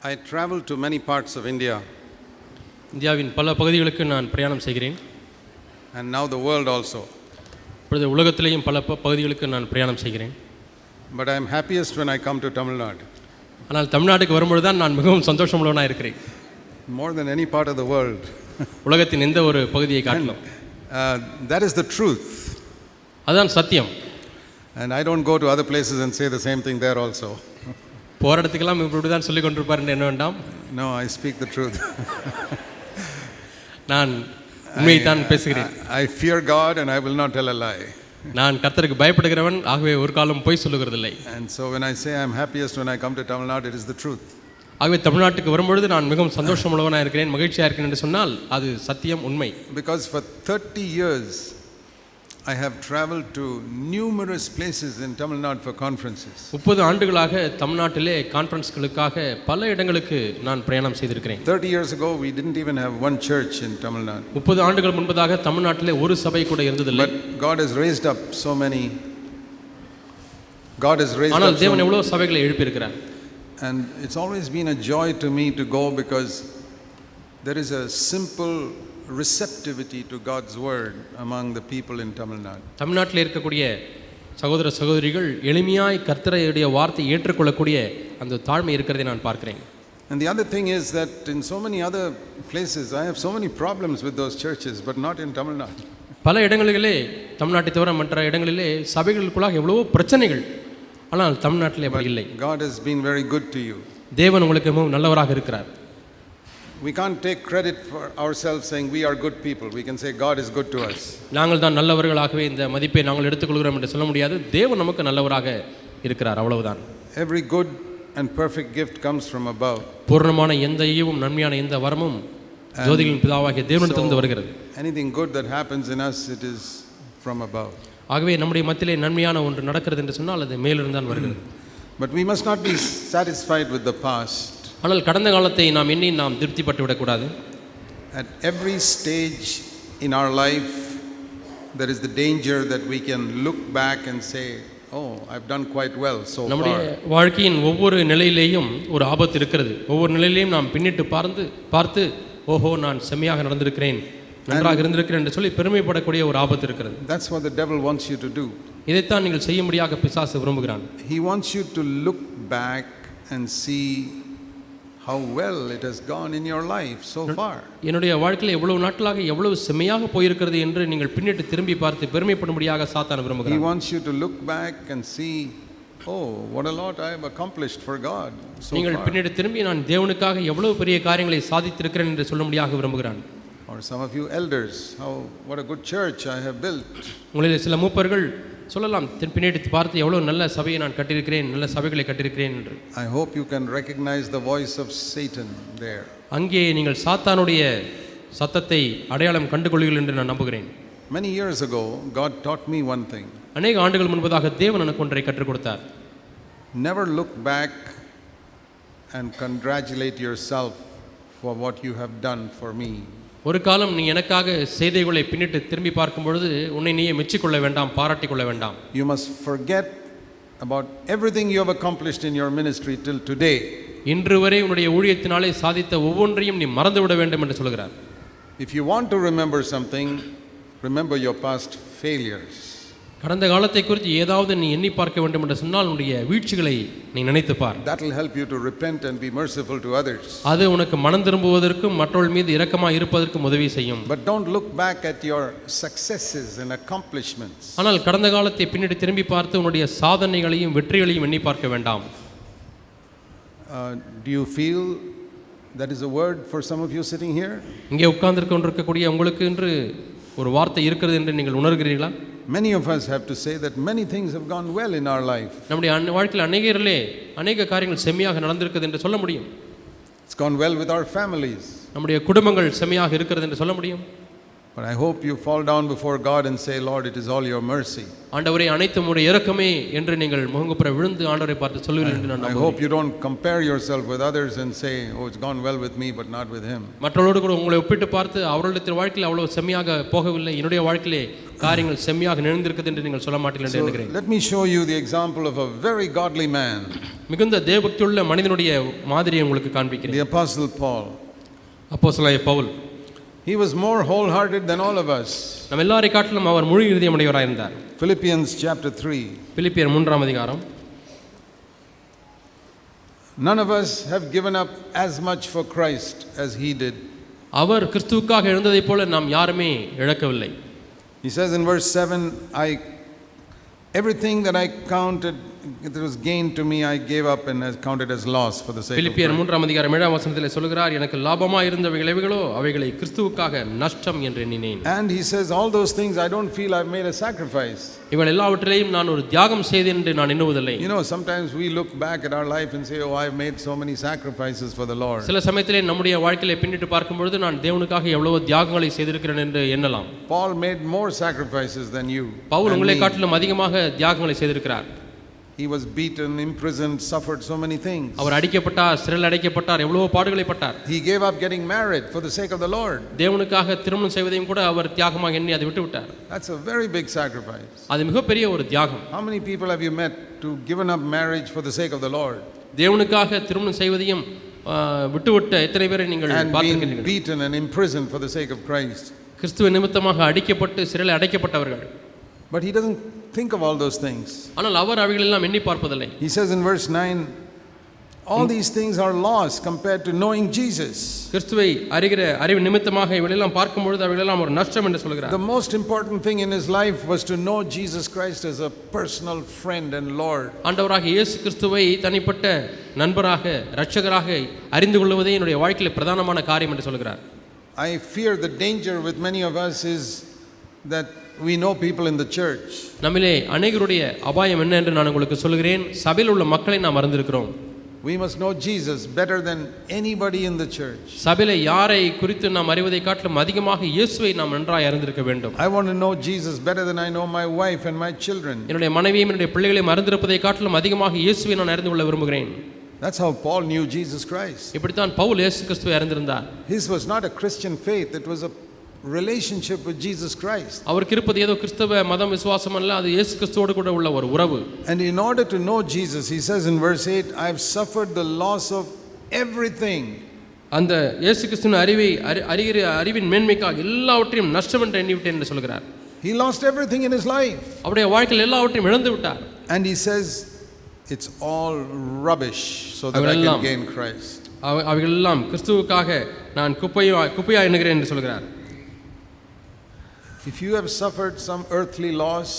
I travel to many parts of India. இந்தியாவின் பல பகுதிகளுக்கு நான் பிரயாணம் செய்கிறேன். And now the world also. இப்பொழுது உலகத்திலேயும் பல பகுதிகளுக்கு நான் பிரயாணம் செய்கிறேன். But I am happiest when I come to Tamil Nadu. ஆனால் தமிழ்நாட்டுக்கு வரும்பொழுது தான் நான் மிகவும் சந்தோஷமுள்ளவனாக இருக்கிறேன். More than any part of the world. உலகத்தின் எந்த ஒரு பகுதியை காட்டிலும். That is the truth. அதுதான் சத்தியம். And I don't go to other places and say the same thing there also. போகிற இடத்துக்கெல்லாம் இப்படி தான் சொல்லி கொண்டிருப்பார் என்று என்ன வேண்டாம். No, I speak the truth. நான் உண்மையை தான் பேசுகிறேன். I fear God and I will not tell a lie. நான் கர்த்தருக்கு பயப்படுகிறவன், ஆகவே ஒரு காலம் பொய் சொல்லுகிறதில்லை. And so when I say I am happiest when I come to Tamil Nadu, it is the truth. ஆகவே தமிழ்நாட்டுக்கு வரும்பொழுது நான் மிகவும் சந்தோஷமுள்ளவனாக இருக்கிறேன், மகிழ்ச்சியாக இருக்கிறேன் என்று சொன்னால் அது சத்தியம், உண்மை. Because for 30 years I have traveled to numerous places in Tamil Nadu for conferences. 30 ஆண்டுகளாக தமிழ்நாட்டிலே கான்ஃபரன்ஸ்களுக்காக பல இடங்களுக்கு நான் பிரயாணம் செய்திருக்கிறேன். 30 years ago we didn't even have one church in Tamil Nadu. 30 ஆண்டுகள் முன்பதாக தமிழ்நாட்டிலே ஒரு சபை கூட இருந்ததில்லை. But God has raised up so many. God has raised ஆனால் up. தேவன் எவ்வளவு சபைகளை எழுப்பி இருக்கிறார். And it's always been a joy to me to go because there is a simple receptivity to God's word among the people in Tamil Nadu. தமிழ்நாட்டில் இருக்கக்கூடிய சகோதர சகோதரிகள் எளிமையாய் கர்த்தருடைய வார்த்தை ஏற்றுக்கொள்ளக்கூடிய அந்த தாழ்மை இருக்கிறதை நான் பார்க்கிறேன். And the other thing is that in so many other places I have so many problems with those churches, but not in Tamil Nadu. பல இடங்களிலே தமிழ்நாட்டை தவிர மற்ற இடங்களிலே சபைகளுக்குள்ளாக எவ்வளவோ பிரச்சனைகள், ஆனால் தமிழ்நாட்டில் அப்படி இல்லை. God has been very good to you. தேவன் உங்களுக்கு மிகவும் நல்லவராக இருக்கிறார். We can't take credit for ourselves saying we are good people. We can say God is good to us. நாங்கள் தான் நல்லவர்களாகவே இந்த மதிப்பை நாங்கள் எடுத்துக்கொள்கிறோம் என்று சொல்ல முடியாது. தேவன் நமக்கு நல்லவராக இருக்கிறார், அவ்வளவுதான். Every good and perfect gift comes from above. பூர்ணமான எந்த ஈவும் நன்மையான எந்த வரமும் ஜோதிகளின் பிதாவாகிய தேவனிடத்திலிருந்து வருகிறது. Anything good that happens in us, it is from above. ஆகவே நம்முடைய மத்தியிலே நன்மையான ஒன்று நடக்கிறது என்று சொன்னால் அது மேலிருந்து தான் வருகிறது. But we must not be satisfied with the past. ஆனால் கடந்த காலத்தை நாம் எண்ணி நாம் திருப்திப்பட்டு விடக்கூடாது. At every stage in our life there is the danger that we can look back and say, oh, I've done quite well so far. நம்முடைய வாழ்க்கையின் ஒவ்வொரு நிலையிலேயும் ஒரு ஆபத்து இருக்கிறது. ஒவ்வொரு நிலையிலேயும் நாம் பின்னிட்டு பார்த்து ஓஹோ நான் செம்மையாக நடந்திருக்கிறேன், நன்றாக இருந்திருக்கிறேன் என்று சொல்லி பெருமைப்படக்கூடிய ஒரு ஆபத்து இருக்கிறது. That's what the devil wants you to do. இதைத்தான் நீங்கள் செய்யும்படியாக பிசாசு விரும்புகிறான். He wants you to look back and see how well it has gone in your life so far. என்னுடைய வாழ்க்கையில் எவ்வளவு நாட்களாக எவ்வளவு செம்மையாக போயிருக்கிறது என்று நீங்கள் பின்னிட்டு திரும்பி பார்த்து பெருமைப்படும்படியாக சாத்தான் விரும்புகிறான். He wants you to look back and see, oh, what a lot I have accomplished for God so நீங்கள் far. பின்னிட்டு திரும்பி நான் தேவனுக்காக எவ்வளவு பெரிய காரியங்களை சாதித்திருக்கிறேன் என்று சொல்லும்படியாக விரும்புகிறான். Or some of you elders, what a good church I have built. உங்களில் சில மூப்பர்கள் சொல்லலாம், பின்னிட்டு பார்த்து எவ்வளவு நல்ல சபையை நான் கட்டியிருக்கிறேன், நல்ல சபைகளை கட்டியிருக்கிறேன் என்று. I hope you can recognize the voice of Satan there. அங்கே நீங்கள் சாத்தானுடைய சத்தத்தை அடையாளம் கண்டுகொள்வீர்கள் என்று நான் நம்புகிறேன். Many years ago God taught me one thing. அநேக ஆண்டுகள் முன்பதாக தேவன் எனக்கு ஒன்றை கற்றுக் கொடுத்தார். Never look back and congratulate yourself for what you have done for me. ஒரு காலம் நீ எனக்காக செய்திகளை பின்னிட்டு திரும்பி பார்க்கும் பொழுது உன்னை நீயே மெச்சிக்கொள்ள வேண்டாம், பாராட்டிக் கொள்ள வேண்டாம். You must forget about everything you have accomplished in your ministry till today. இன்று வரை உன்னுடைய ஊழியத்தினாலே சாதித்த ஒவ்வொன்றையும் நீ மறந்துவிட வேண்டும் என்று சொல்கிறார். If you want to remember something, remember your past failures. கடந்த காலத்தை குறித்து ஏதாவது நீ எண்ணி பார்க்க வேண்டும் என்று சொன்னால் உன்னுடைய வீழ்ச்சிகளை நீ நினைத்து பார். That will help you to repent and be merciful to others. அது உனக்கு மனம் திரும்புவதற்கும் மற்றவர்கள் மீது இரக்கமாக இருப்பதற்கும் உதவி செய்யும். But don't look back at your successes and accomplishments. ஆனால் கடந்த காலத்தை பின்னாடி திரும்பி பார்த்து உன்னுடைய சாதனைகளையும் வெற்றிகளையும் எண்ணி பார்க்க வேண்டாம். Do you feel that is a word for some of you sitting here? இங்கே உட்கார்ந்து கொண்டிருக்கக்கூடிய உங்களுக்கு என்று ஒரு வார்த்தை இருக்கிறது என்று நீங்கள் உணர்கிறீர்களா? Many of us have to say that many things have gone well in our life. நம்முடைய வாழ்க்கையில் அநேக காரியங்கள் செம்மையாக நடந்திருக்கிறது என்று சொல்ல முடியும். It's gone well with our families. நம்முடைய குடும்பங்கள் செம்மையாக இருக்கிறது என்று சொல்ல முடியும். But I hope you fall down before God and say, Lord, it is all your mercy. ஆண்டவரே அனைத்தும் உம்முடைய இரக்கமே என்று நீங்கள் முகங்குப்புற விழுந்து ஆண்டவரை பார்த்து சொல்லுவீர்கள் என்று நான் நம்புகிறேன். I hope you don't compare yourself with others and say, oh, it's gone well with me but not with him. மற்றவர்களோடு கூட உங்களை ஒப்பிட்டு பார்த்து அவர்களுடைய வாழ்க்கையில் அவ்வளவு செம்மையாக போகவில்லை, என்னுடைய வாழ்க்கையிலே காரியங்கள் செம்மையாக நிகழ்ந்திருக்கிறது என்று நீங்கள் சொல்ல மாட்டீர்கள் என்று நினைக்கிறேன். Let me show you the example of a very godly man. மிகுந்த தேவபக்தியுள்ள மனிதனுடைய மாதிரியை உங்களுக்கு காண்பிக்கிறேன். The Apostle Paul. அப்போஸ்தலனாகிய Pavul. He was more wholehearted than all of us. நம்ம எல்லாரை காட்டிலும் அவர் முழு இருதயமுடையவராக இருந்தார். Philippians chapter 3. பிலிப்பியர் 3ஆம் அதிகாரம். None of us have given up as much for Christ as he did. அவர் கிறிஸ்துவுக்காக எழுந்ததைப் போல நாம் யாருமே இழக்கவில்லை. He says in verse 7, everything that I counted that was gained to me I gave up and has counted as loss for the sake of பிலிப்பியர் Christ. 3ஆம் அதிகாரம் 7ஆம் வசனத்திலே சொல்கிறார், எனக்கு லாபமாய் இருந்தவைகளோ அவைகளை கிறிஸ்துவுக்காக நஷ்டம் என்று எண்ணினேன். And he says all those things I don't feel I've made a sacrifice. இவள் எல்லாவற்றையும் நான் ஒரு தியாகம் செய்தேன் என்று நான் எண்ணுவதில்லை. You know, sometimes we look back at our life and say, oh, I've made so many sacrifices for the Lord. சில சமயத்திலே நம்முடைய வாழ்க்கையை பின்னிட்டு பார்க்கும் பொழுது நான் தேவனுக்காக எவ்வளவு தியாகங்களை செய்திருக்கிறேன் என்று எண்ணலாம். Paul made more sacrifices than you. Pavul உங்களை காட்டிலும் அதிகமாக தியாகங்களை செய்திருக்கிறார். He was beaten, imprisoned, suffered so many things. அவர் அடிக்கப்பட்டார், சிறையில் அடைக்கப்பட்டார், எவ்வளவோ பாடுகளை பட்டார். He gave up getting married for the sake of the Lord. தேவனுக்காக திருமணம் செய்வதையும் கூட அவர் தியாகமாக எண்ணி அதை விட்டு விட்டார். That's a very big sacrifice. அது மிகப்பெரிய ஒரு தியாகம். How many people have you met to given up marriage for the sake of the Lord? தேவனுக்காக திருமணம் செய்வதையும் விட்டுவிட்ட எத்தனை பேரை நீங்கள் And பார்த்திருக்கிறீர்கள்? being beaten and imprisoned for the sake of Christ. கிறிஸ்துவ நிமித்தமாக அடிக்கப்பட்டு சிறையில் அடைக்கப்பட்டவர்கள். But he doesn't think of all those things. ஆனால் அவர் அவைகளெல்லாம் எண்ணி பார்ப்பதில்லை. He says in verse 9, all these things are lost compared to knowing Jesus. கிறிஸ்துவை அறிகிற அறிவு நிமித்தமாக இவைகளெல்லாம் பார்க்கும் பொழுது அவைகளெல்லாம் ஒரு நஷ்டம் என்று சொல்கிறார். The most important thing in his life was to know Jesus Christ as a personal friend and Lord. ஆண்டவராகிய இயேசு கிறிஸ்துவை தனிப்பட்ட நண்பராக இரட்சகராக அறிந்து கொள்வதே என்னுடைய வாழ்க்கையில் பிரதானமான காரியம் என்று சொல்கிறார். I fear the danger with many of us is that we know people in the church. நம்மிலே அநேகருடைய அபாயம் என்ன என்று நான் உங்களுக்கு சொல்கிறேன். சபையில் உள்ள மக்களை நாம் அறிந்திருக்கிறோம். We must know Jesus better than anybody in the church. சபையிலே யாரை குறித்து நாம் அறிவதை காட்டிலும் அதிகமாக இயேசுவை நாம் நன்றாய் அறிந்திருக்க வேண்டும். I want to know Jesus better than I know my wife and my children. என்னுடைய மனைவியையும் என்னுடைய பிள்ளைகளையும் அறிந்திருப்பதை காட்டிலும் அதிகமாக இயேசுவை நான் அறிந்து கொள்ள விரும்புகிறேன். That's how Paul knew Jesus Christ. இப்படித்தான் பவுல் இயேசு கிறிஸ்துவை அறிந்திருந்தார். His was not a Christian faith, it was a relationship with Jesus Christ. அவருக்கு இருப்பது ஏதோ கிறிஸ்தவ மதம் விசுவாசம் அல்ல, அது இயேசு கிறிஸ்துவோடு கூட உள்ள ஒரு உறவு. And in order to know Jesus, he says in verse 8, I have suffered the loss of everything. அந்த இயேசு கிறிஸ்துவின் அறிகிற அறிவின் மேன்மைக்காக எல்லாவற்றையும் நஷ்டம் என்று எண்ணிவிட்டேன் என்று சொல்கிறார். He lost everything in his life. அவருடைய வாழ்க்கையில் எல்லாவற்றையும் இழந்து விட்டார். And he says it's all rubbish so that I can gain Christ. அவைகள் எல்லாம் கிறிஸ்துவுக்காக நான் குப்பையா எண்ணுகிறேன் என்று சொல்கிறார். If you have suffered some earthly loss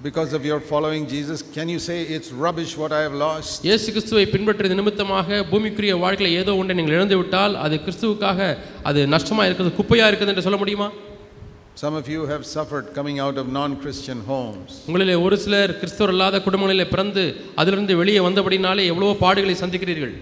because of your following Jesus, can you say it's rubbish what I have lost? இயேசு கிறிஸ்துவை பின்பற்றிய நிமித்தமாக பூமிக்குரிய வாழ்க்கையில் ஏதோ ஒன்றை நீங்கள் இழந்து விட்டால் அது கிறிஸ்துவுக்காக அது நஷ்டமா இருக்குது, குப்பையா இருக்குது என்று சொல்ல முடியுமா? Some of you have suffered coming out of non-Christian homes. உங்களிலே ஒரு சிலர் கிறிஸ்தவர் அல்லாத குடும்பங்களிலே பிறந்து அதிலிருந்து வெளியே வந்தபடினாலே எவ்வளவோ பாடுகளை சந்திக்கிறீர்கள்.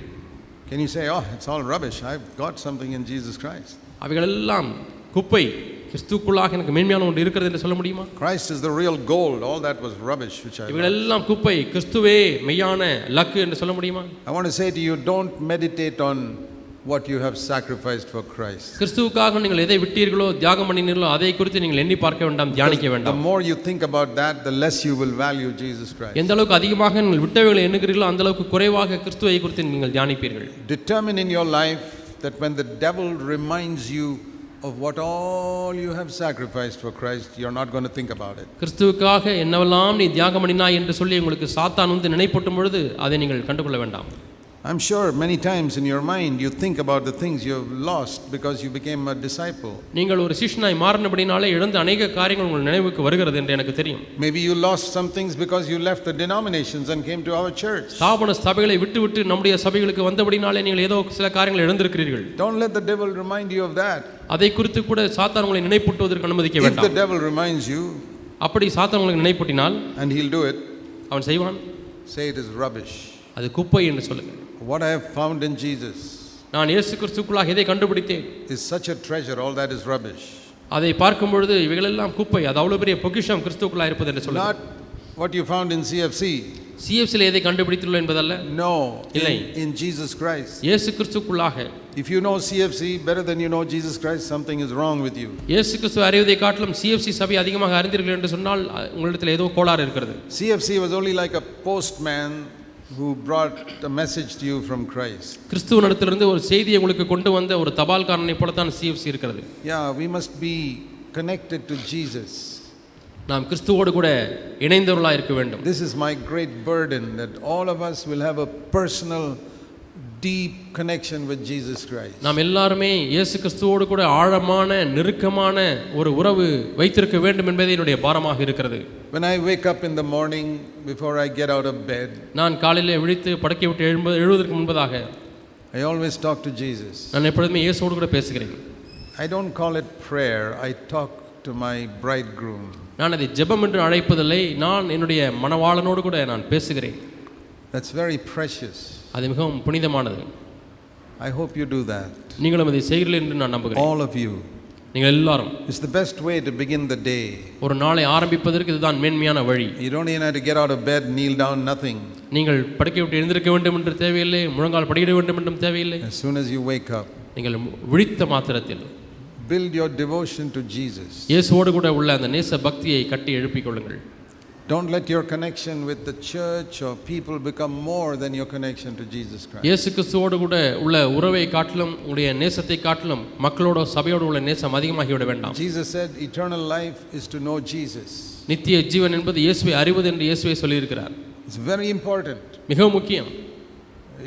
Can you say, oh, it's all rubbish, I've got something in Jesus Christ? அவைகளெல்லாம் குப்பை, கிறிஸ்துவுக்குள்ளாக எனக்கு மேன்மையான ஒன்று இருக்கிறது என்று சொல்ல முடியுமா? Christ is the real gold, all that was rubbish which I இவைகளெல்லாம் குப்பை, கிறிஸ்துவே மெய்யான லக்கு என்று சொல்ல முடியுமா? I want to say to you, don't meditate on what you have sacrificed for Christ. கிறிஸ்துவுக்காக நீங்கள் எதை விட்டீர்களோ தியாகம் பண்ணினீர்களோ அதை குறித்து நீங்கள் எண்ணி பார்க்க வேண்டாம், தியானிக்க வேண்டாம். The more you think about that, the less you will value Jesus Christ. எந்த அளவுக்கு அதிகமாக நீங்கள் விட்டவைகளை எண்ணுகிறீர்களோ அந்த அளவுக்கு குறைவாக கிறிஸ்துவை குறித்து நீங்கள் தியானிப்பீர்கள். Determine in your life that when the devil reminds you of what all you have sacrificed for Christ, you're not going to think about it. கிறிஸ்துவுக்காக என்னவெல்லாம் நீ தியாகம் பண்ணினாய் என்று சொல்லி உங்களுக்கு சாத்தான் வந்து நினைப்பூட்டும் பொழுது அதை நீங்கள் கண்டுகொள்ள வேண்டாம். I'm sure many times in your mind you think about the things you have lost because you became a disciple. நீங்கள் ஒரு சீஷனாய் மாறினபடினாலே இழந்த அநேக காரியங்கள் உங்கள் நினைவுக்கு வருகிறது என்று எனக்கு தெரியும். Maybe you lost some things because you left the denominations and came to our church. ஸ்தாபன சபைகளை விட்டு நம்முடைய சபைகளுக்கு வந்தபடினாலே நீங்கள் ஏதோ சில காரியங்களை இழந்திருக்கிறீர்கள். Don't let the devil remind you of that. அதை குறித்து கூட சாத்தான் உங்களை நினைப்பூட்டுவதற்கு அனுமதிக்க If வேண்டாம். the devil reminds you, அப்படி சாத்தான் உங்களுக்கு நினைப்பூட்டினால் and he'll do it, அவன் செய்வான். say it is rubbish. அது குப்பை என்று சொல்லுங்க. What I have found in Jesus நான் இயேசு கிறிஸ்துவுக்குள்ளாக எதை கண்டுபிடித்தேன் is such a treasure, all that is rubbish. அதை பார்க்கும் பொழுது இவைகளெல்லாம் குப்பை, அது அவ்வளவு பெரிய பொக்கிஷம் கிறிஸ்துவுக்குள்ளாக இருப்பது என்று சொல்லுங்க. Not what you found in CFC. சிஎஃப்சியில் எதை கண்டுபிடித்துள்ளோம் என்பதல்ல. No, இல்லை. in Jesus Christ. இயேசு கிறிஸ்துவுக்குள்ளாக. If you know CFC better than you know Jesus Christ, something is wrong with you. இயேசு கிறிஸ்துவை அறிவதை காட்டிலும் சிஎஃப்சி சபை அதிகமாக அறிந்தீர்கள் என்று சொன்னால் உங்களிடத்தில் ஏதோ கோளாறு இருக்கிறது. CFC was only like a postman who brought a message to you from Christ. கிறிஸ்துவனிடத்திலிருந்து ஒரு செய்தியை உங்களுக்கு கொண்டு வந்த ஒரு தபால்காரனை போல தான் சிஎஃப்சி இருக்கிறது. Yeah, we must be connected to Jesus. நாம் கிறிஸ்துவோடு கூட இணைந்தவர்களாக இருக்க வேண்டும். This is my great burden, that all of us will have a personal deep connection with Jesus Christ. நாம் எல்லாரும் இயேசு கிறிஸ்துவோடு கூட ஆழமான நெருக்கமான ஒரு உறவு வைத்திருக்க வேண்டும் என்பதே என்னுடைய பாரமாக இருக்கிறது. When I wake up in the morning before I get out of bed, நான் காலையிலே விழித்து படுக்கை விட்டு எழுவதற்கு முன்பதாக I always talk to Jesus. நான் எப்பொழுதுமே இயேசுவோடு கூட பேசுகிறேன். I don't call it prayer, I talk to my bridegroom. நான் அதை ஜெபம் என்று அழைப்பதில்லை, நான் என்னுடைய மணவாளனோடு கூட நான் பேசுகிறேன். That's very precious. அது மிகவும் புனிதமானது. I hope you do that. நீங்களும் அதை செய்கிறீர்கள் என்று நான் நம்புகிறேன். All of you. நீங்கள் எல்லாரும். It's the best way to begin the day. ஒரு நாளை ஆரம்பிப்பதற்கு இதுதான் மேன்மையான வழி. You don't even have to get out of bed, kneel down, nothing. நீங்கள் படுக்கை விட்டு எழுந்திருக்க வேண்டும் என்று தேவையில்லை, முழங்கால் படியிட வேண்டும் என்றும் தேவையில்லை. As soon as you wake up, நீங்கள் விழித்த மாத்திரத்தில் build your devotion to Jesus. இயேசுவோடு கூட உள்ள அந்த நேச பக்தியை கட்டி எழுப்பிக் கொள்ளுங்கள். Don't let your connection with the church or people become more than your connection to Jesus Christ. இயேசு கிறிஸ்துவோடு கூட உள்ள உறவை காட்டிலும் உங்களுடைய நேசத்தை காட்டிலும் மக்களோட சபையோடு உள்ள நேசம் அதிகமாகி விட வேண்டாம். Jesus said eternal life is to know Jesus. நித்திய ஜீவன் என்பது இயேசுவை அறிவது என்று இயேசுவே சொல்லியிருக்கிறார். It's very important. மிகவும் முக்கியம்.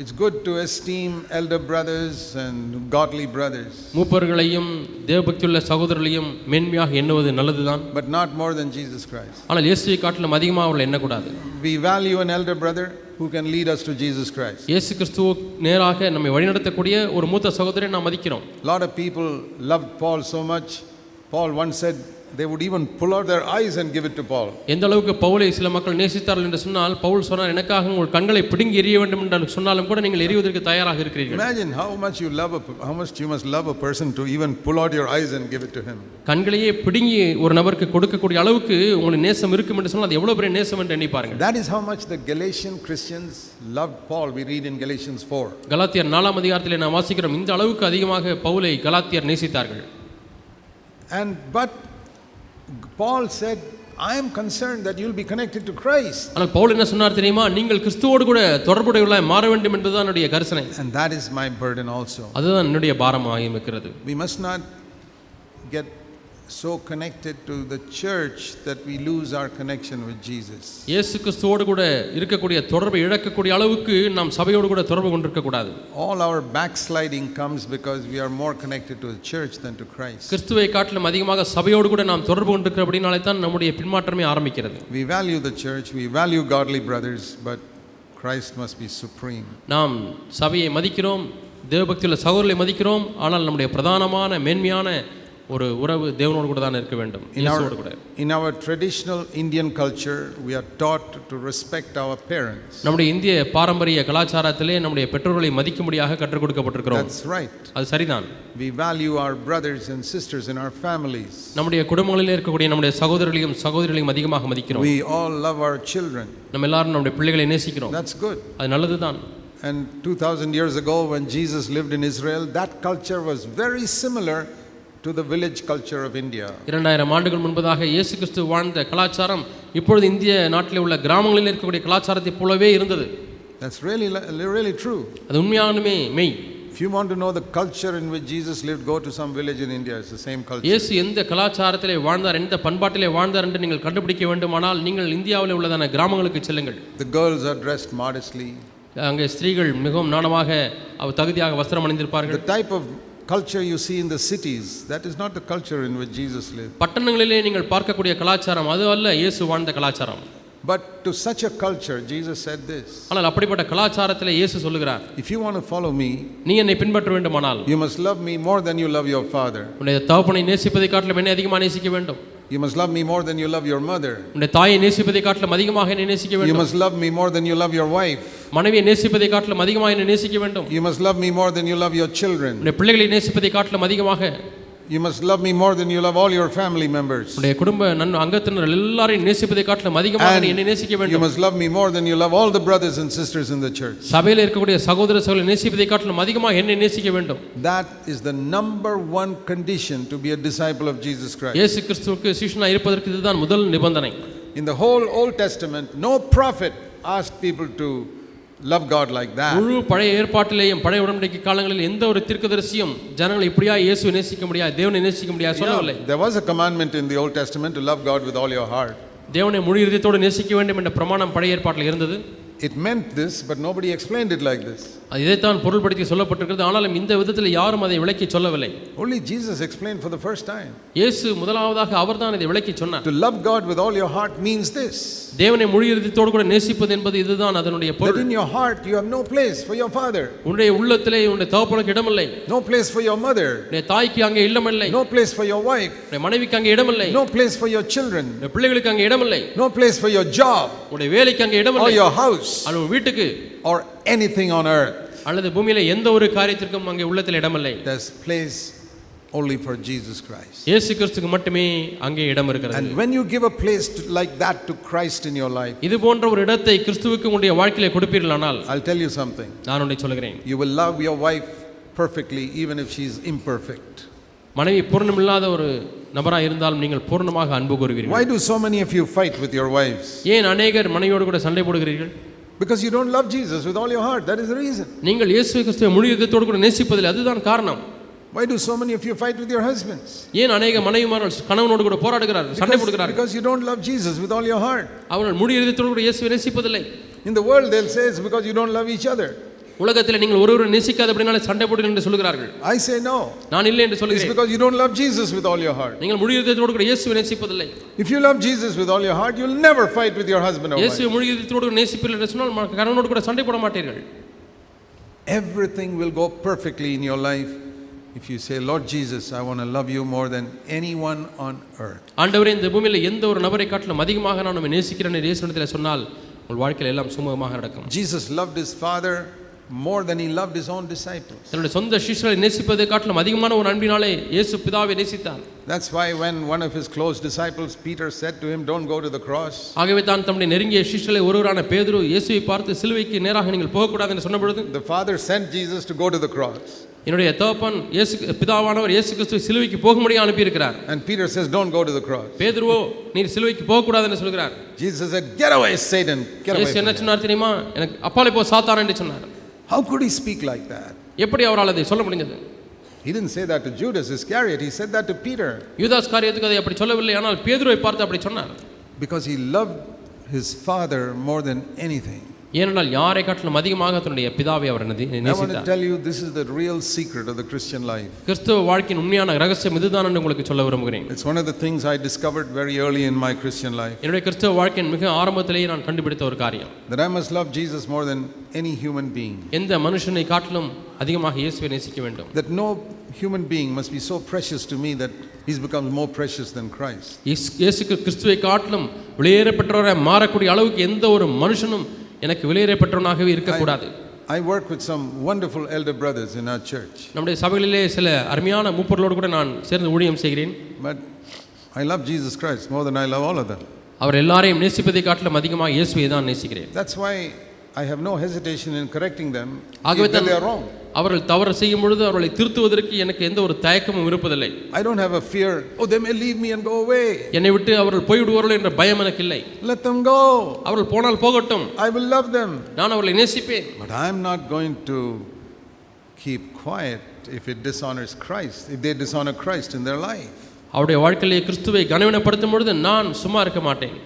It's good to esteem elder brothers and godly brothers. மூப்பர்களையும் தேவபக்தியுள்ள சகோதரர்களையும் மேன்மையாக எண்ணுவது நல்லதுதான். But not more than Jesus Christ. ஆனால் இயேசுவை காட்டிலும் அதிகமாக அவளை எண்ணக்கூடாது. We value an elder brother who can lead us to Jesus Christ. இயேசு கிறிஸ்துவுக்கு நேராக நம்மை வழிநடத்தக்கூடிய ஒரு மூத்த சகோதரரை நாம் மதிக்கிறோம். A lot of people loved Paul so much. Paul once said they would even pull out their eyes and give it to Paul. எந்த அளவுக்கு பவுலை சில மக்கள் நேசித்தார்கள் என்று சொன்னால், பவுல் சொன்னார், எனக்காக உங்கள் கண்களை பிடுங்கி எறிய வேண்டும் என்று சொன்னாலும் கூட நீங்கள் எறிவதற்கு தயாராக இருக்கிறீர்கள். Imagine how much you must love a person to even pull out your eyes and give it to him. கண்களையே பிடுங்கி ஒரு நபருக்கு கொடுக்கக்கூடிய அளவுக்கு உங்களுக்கு நேசம் இருக்கும் என்று சொன்னால் அது எவ்வளவு பெரிய நேசம் என்று எண்ணி பாருங்கள். That is how much the Galatian Christians loved Paul. We read in Galatians 4. கலாத்தியர் 4ஆம் அதிகாரத்திலே நாம் வாசிக்கிறோம், இந்த அளவுக்கு அதிகமாக பவுலை கலாத்தியர் நேசித்தார்கள். But Paul said, I am concerned that you will be connected to Christ. ஆனால் பவுல் என்ன சொன்னார் தெரியுமா? நீங்கள் கிறிஸ்துவோடு கூட தொடர்புடையவர்களாய் மாற வேண்டும் என்பதுதான் என்னுடைய கர்சனை. And that is my burden also. அதுதான் என்னுடைய பாரமாக இருக்கிறது. We must not get so connected to the church that we lose our connection with Jesus. இயேசு கிறிஸ்துவோடு கூட இருக்கக்கூடிய தொடர்பை இழக்கக்கூடிய அளவுக்கு நாம் சபையோடு கூட தொடர்பு கொண்டிருக்க கூடாது. All our backsliding comes because we are more connected to the church than to Christ. கிறிஸ்துவை காட்டிலும் அதிகமாக சபையோடு கூட நாம் தொடர்பு கொண்டிருக்கிறபடினாலே தான் நம்முடைய பின்மாற்றமே ஆரம்பிக்கிறது. We value the church, we value godly brothers, but Christ must be supreme. நாம் சபையை மதிக்கிறோம், தேவபக்தியுள்ள சகோதரர்களை மதிக்கிறோம், ஆனால் நம்முடைய பிரதானமான மேன்மையான ஒரு உறவு தேவனோடு கூட தான் இருக்க வேண்டும். இயேசுவோடு கூட. In our traditional Indian culture, we are taught to respect our parents. நம்முடைய இந்திய பாரம்பரிய கலாச்சாரத்திலே நம்முடைய பெற்றோர்களை மதிக்கும்படியாக கற்றுக் கொடுக்கப்பட்டிருக்கிறோம். That's right. அது சரிதான். We value our brothers and sisters in our families. நம்முடைய குடும்பங்களிலே இருக்கக்கூடிய நம்முடைய சகோதரர்களையும் சகோதரிகளையும் அதிகமாக மதிக்கிறோம். We all love our children. நம்ம எல்லாரும் நம்முடைய பிள்ளைகளை நேசிக்கிறோம். That's good. அது நல்லதுதான். And 2000 years ago when Jesus lived in Israel, that culture was very similar to the village culture of India. 2000 ஆண்டுகள் முன்பதாக இயேசு கிறிஸ்து வாழ்ந்த கலாச்சாரம் இப்பொழுது இந்திய நாட்டில் உள்ள கிராமங்களில் இருக்கக்கூடிய கலாச்சாரத்தை போலவே இருந்தது. That's really true. அது உண்மையாலுமே மெய். If you want to know the culture in which Jesus lived, go to some village in India. It's the same culture. இயேசு எந்த கலாச்சாரத்திலே வாழ்ந்தார், எந்த பண்பாட்டிலே வாழ்ந்தார் என்று நீங்கள் கண்டுபிடிக்க வேண்டுமானால் நீங்கள் இந்தியாவில் உள்ளதான கிராமங்களுக்கு செல்லுங்கள். The girls are dressed modestly. அங்கே ஸ்திரீகள் மிகவும் நாணமாக தகுதியாக வஸ்திரம் அணிந்திருப்பார்கள். The type of culture you see in the cities, that is not the culture in which Jesus lived. பட்டணங்களிலே நீங்கள் பார்க்கக்கூடிய கலாச்சாரம் அது அல்ல இயேசு வாழ்ந்த கலாச்சாரம். But to such a culture, Jesus said this. ஆனால் அப்படிப்பட்ட கலாச்சாரத்திலே இயேசு சொல்லுகிறார், If you want to follow me, நீ என்னை பின்பற்ற வேண்டுமானால் you must love me more than you love your father. உன்னுடைய தகப்பனை நேசிப்பதை காட்டிலும் என்னை அதிகமாக நேசிக்க வேண்டும். You must love me more than you love your mother. உன்னுடைய தாயை நேசிப்பதை காட்டிலும் அதிகமாக என்னை நேசிக்க You வேண்டும். must love me more than you love your wife. மனைவியை நேசிப்பதை காட்டிலும் அதிகமாக என்னை நேசிக்க வேண்டும். You must love me more than you love your children. உன்னுடைய பிள்ளைகளை நேசிப்பதை காட்டிலும் அதிகமாக You must love me more than you love all your family members. உன்னுடைய குடும்ப அங்கத்தினர் எல்லாரையும் நேசிப்பதை காட்டிலும் அதிகமாக என்னை நேசிக்க You வேண்டும். must love me more than you love all the brothers and sisters in the church. சபையில் இருக்கக்கூடிய சகோதர சகோதரிகளை நேசிப்பதை காட்டிலும் அதிகமாக என்னை நேசிக்க வேண்டும். That is the number one condition to be a disciple of Jesus Christ. இயேசு கிறிஸ்துவுக்கு சீஷனாக இருப்பதற்கு இதுதான் முதல் நிபந்தனை. In the whole Old Testament, no prophet asked people to love God like that. முழு பழைய ஏற்பாட்டிலேயும் பழைய உடன்படிக்கை காலங்களில் எந்த ஒரு தீர்க்கதரிசியும் ஜனங்களை இப்படியா இயேசுவை நேசிக்க முடியாது, தேவனை நேசிக்க முடியாது சொல்லவில்லை. There was a commandment in the Old Testament to love God with all your heart. தேவனை முழு இதயத்தோடு நேசிக்க வேண்டும் என்ற பிரமாணம் பழைய ஏற்பாட்டில் இருந்தது. It meant this, but nobody explained it like this. அது இதைத்தான் பொருள்படுத்தி சொல்லப்பட்டிருக்கிறது. ஆனாலும் இந்த விதத்தில் யாரும் அதை விளக்கி சொல்லவில்லை. Only Jesus explained for the first time. இயேசு முதலாவதாக அவர்தான் இதை விளக்கி சொன்னார். To love God with all your heart means this. தேவனை முழு இதயத்தோடு கூட நேசிப்பது என்பது இதுதான் அதனுடைய பொருள். That in your heart you have no place for your father. உன்னுடைய உள்ளத்திலே உன்னுடைய தகப்பனுக்கு இடமில்லை. No place for your mother. உன்னுடைய தாய்க்கு அங்கே இடமில்லை. No place for your wife. உன்னுடைய மனைவிக்கு அங்கே இடமில்லை. No place for your children. உன்னுடைய பிள்ளைகளுக்கு அங்கே இடமில்லை. No place for your job. உன்னுடைய வேலைக்கு அங்கே Or இடமில்லை. your house. அல்லது வீட்டுக்கு Or anything on earth. அல்லது பூமியில எந்த ஒரு காரியத்திற்கும் அங்கே உள்ளத்தில் இடமில்லை. There's place only for Jesus Christ. இயேசு கிறிஸ்துவுக்கு மட்டுமே அங்கே இடம் இருக்கிறது. And when you give a place like that to Christ in your life, இது போன்ற ஒரு இடத்தை கிறிஸ்துவுக்கு உங்களுடைய வாழ்க்கையிலே கொடுப்பீர்களானால், I'll tell you something. நான் உன்னை சொல்கிறேன், You will love your wife perfectly even if she is imperfect. மனைவி பூர்ணமில்லாத ஒரு நபராக இருந்தாலும் நீங்கள் பூர்ணமாக அன்பு கூறுவீர்கள். Why do so many of you fight with your wives? ஏன் அநேகர் மனைவியோடு கூட சண்டை போடுகிறீர்கள்? Because you don't love Jesus with all your heart. That is the reason. நீங்கள் இயேசு கிறிஸ்துவை முழு இதயத்தோடு கூட நேசிப்பதில்லை, அதுதான் காரணம். Why do so many of you fight with your husbands? ஏன் அநேக மனைவிமார்கள் கணவனோடு கூட போராடுகிறார்கள், சண்டை போடுகிறார்கள்? Because you don't love Jesus with all your heart. அவர்கள் முழு இதயத்தோடு கூட இயேசுவை நேசிப்பதில்லை. In the world they'll say it's because you don't love each other. உலகத்தில் நீங்கள் ஒருவரை நேசிக்காத அப்படினாலே சண்டை போடுகிறீர்கள் என்று சொல்கிறார்கள். I say no. நான் இல்லை என்று It's சொல்கிறேன். because you don't love Jesus with all your heart. நீங்கள் முழு இதயத்தோடு கூட இயேசுவை நேசிப்பதில்லை. If you love Jesus with all your heart, you'll never fight with your husband or wife. இயேசுவை முழு இதயத்தோடு கூட நேசிப்பீர்கள் என்று சொன்னால் கணவனோடு கூட சண்டை போட மாட்டீர்கள். Everything will go perfectly in your life if you say, Lord Jesus, I want to love you more than anyone on earth. ஆண்டவரே, இந்த பூமியில் எந்த ஒரு நபரை காட்டிலும் அதிகமாக நான் உம்மை நேசிக்கிறேன் என்று இயேசுவிடத்தில் சொன்னால் உங்கள் வாழ்க்கையில் எல்லாம் சுமூகமாக நடக்கும். Jesus loved his Father more than he loved his own disciples. தன்னுடைய சொந்த சிஷ்யர்களை நேசிப்பதை காட்டிலும் அதிகமான ஒரு அன்பினாலே இயேசு பிதாவை நேசித்தார். That's why when one of his close disciples, Peter, said to him, don't go to the cross. ஆகவே தான் தம்முடைய நெருங்கிய சிஷ்யர்களில் ஒருவரான பேதுரு இயேசுவை பார்த்து சிலுவைக்கு நேராக நீங்கள் போகக்கூடாது என்று சொன்ன பொழுது, The Father sent Jesus to go to the cross. என்னுடைய தகப்பன் இயேசு பிதாவானவர் இயேசு கிறிஸ்துவை சிலுவைக்கு போகும்படி அனுப்பி இருக்கிறார். And Peter says, don't go to the cross. பேதுருவோ நீர் சிலுவைக்கு போகக்கூடாது என்று சொல்கிறார். Jesus said, get away, Satan. Get away. இயேசு என்ன சொன்னார் தெரியுமா? எனக்கு அப்பாலே போ சாத்தான் என்று சொன்னார். How could he speak like that? எப்படி அவரால் அதை சொல்ல முடிந்தது? He didn't say that to Judas Iscariot. He said that to Peter. யூதாஸ் காரியத்துக்கு அதை அப்படி சொல்லவில்லை, ஆனால் பேதுருவை பார்த்து அப்படி சொன்னார். Because he loved his Father more than anything. ஏனென்றால் யாரை காட்டிலும் அதிகமாக தன்னுடைய பிதாவை அவர் I want to நேசித்தார். tell you, this is the real secret of the Christian life. கிறிஸ்தவ வாழ்க்கையின் உண்மையான ரகசியம் இதுதான் என்று உங்களுக்கு சொல்ல விரும்புகிறேன். It's one of the things I discovered very early in my Christian life. என்னுடைய கிறிஸ்தவ வாழ்க்கையின் மிக ஆரம்பத்திலேயே நான் கண்டுபிடித்த ஒரு காரியம், That I must love Jesus more than any human being. எந்த மனுஷனை காட்டிலும் அதிகமாக இயேசுவை நேசிக்க வேண்டும். That no human being must be so precious to me that he's becomes more precious than Christ. இயேசு கிறிஸ்துவை காட்டிலும் வெளியேறப்பட்டவராய் மாறக்கூடிய அளவுக்கு எந்த ஒரு மனுஷனும் எனக்கு வெளியேறப்பட்டவனாகவே இருக்கக்கூடாது. I work with some wonderful elder brothers in our church. நம்முடைய சபைகளிலே சில அருமையான மூப்பர்களோடு கூட நான் சேர்ந்து ஊழியம் செய்கிறேன். But I love Jesus Christ more than I love all of them. அவர் எல்லாரையும் நேசிப்பதை காட்டிலும் அதிகமாக இயேசுவை தான் நேசிக்கிறேன். That's why I have no hesitation in correcting them ஆகவே if they are wrong. அவர்கள் தவறு செய்யும் பொழுது அவர்களை திருத்துவதற்கு எனக்கு எந்த ஒரு தயக்கமும் இருப்பதில்லை. I don't have a fear, oh they may leave me and go away. என்னை விட்டு அவர்கள் போய்விடுவார்கள் என்ற பயம் எனக்கு இல்லை. Let them go. அவர்கள் போனால் போகட்டும், I will love them. நான் அவர்களை நேசிப்பேன். But I am not going to keep quiet if it dishonors Christ, if they dishonor Christ in their life. அவருடைய வாழ்க்கையிலே கிறிஸ்துவை கனவீனப்படுத்தும் பொழுது நான் சும்மா இருக்க மாட்டேன்.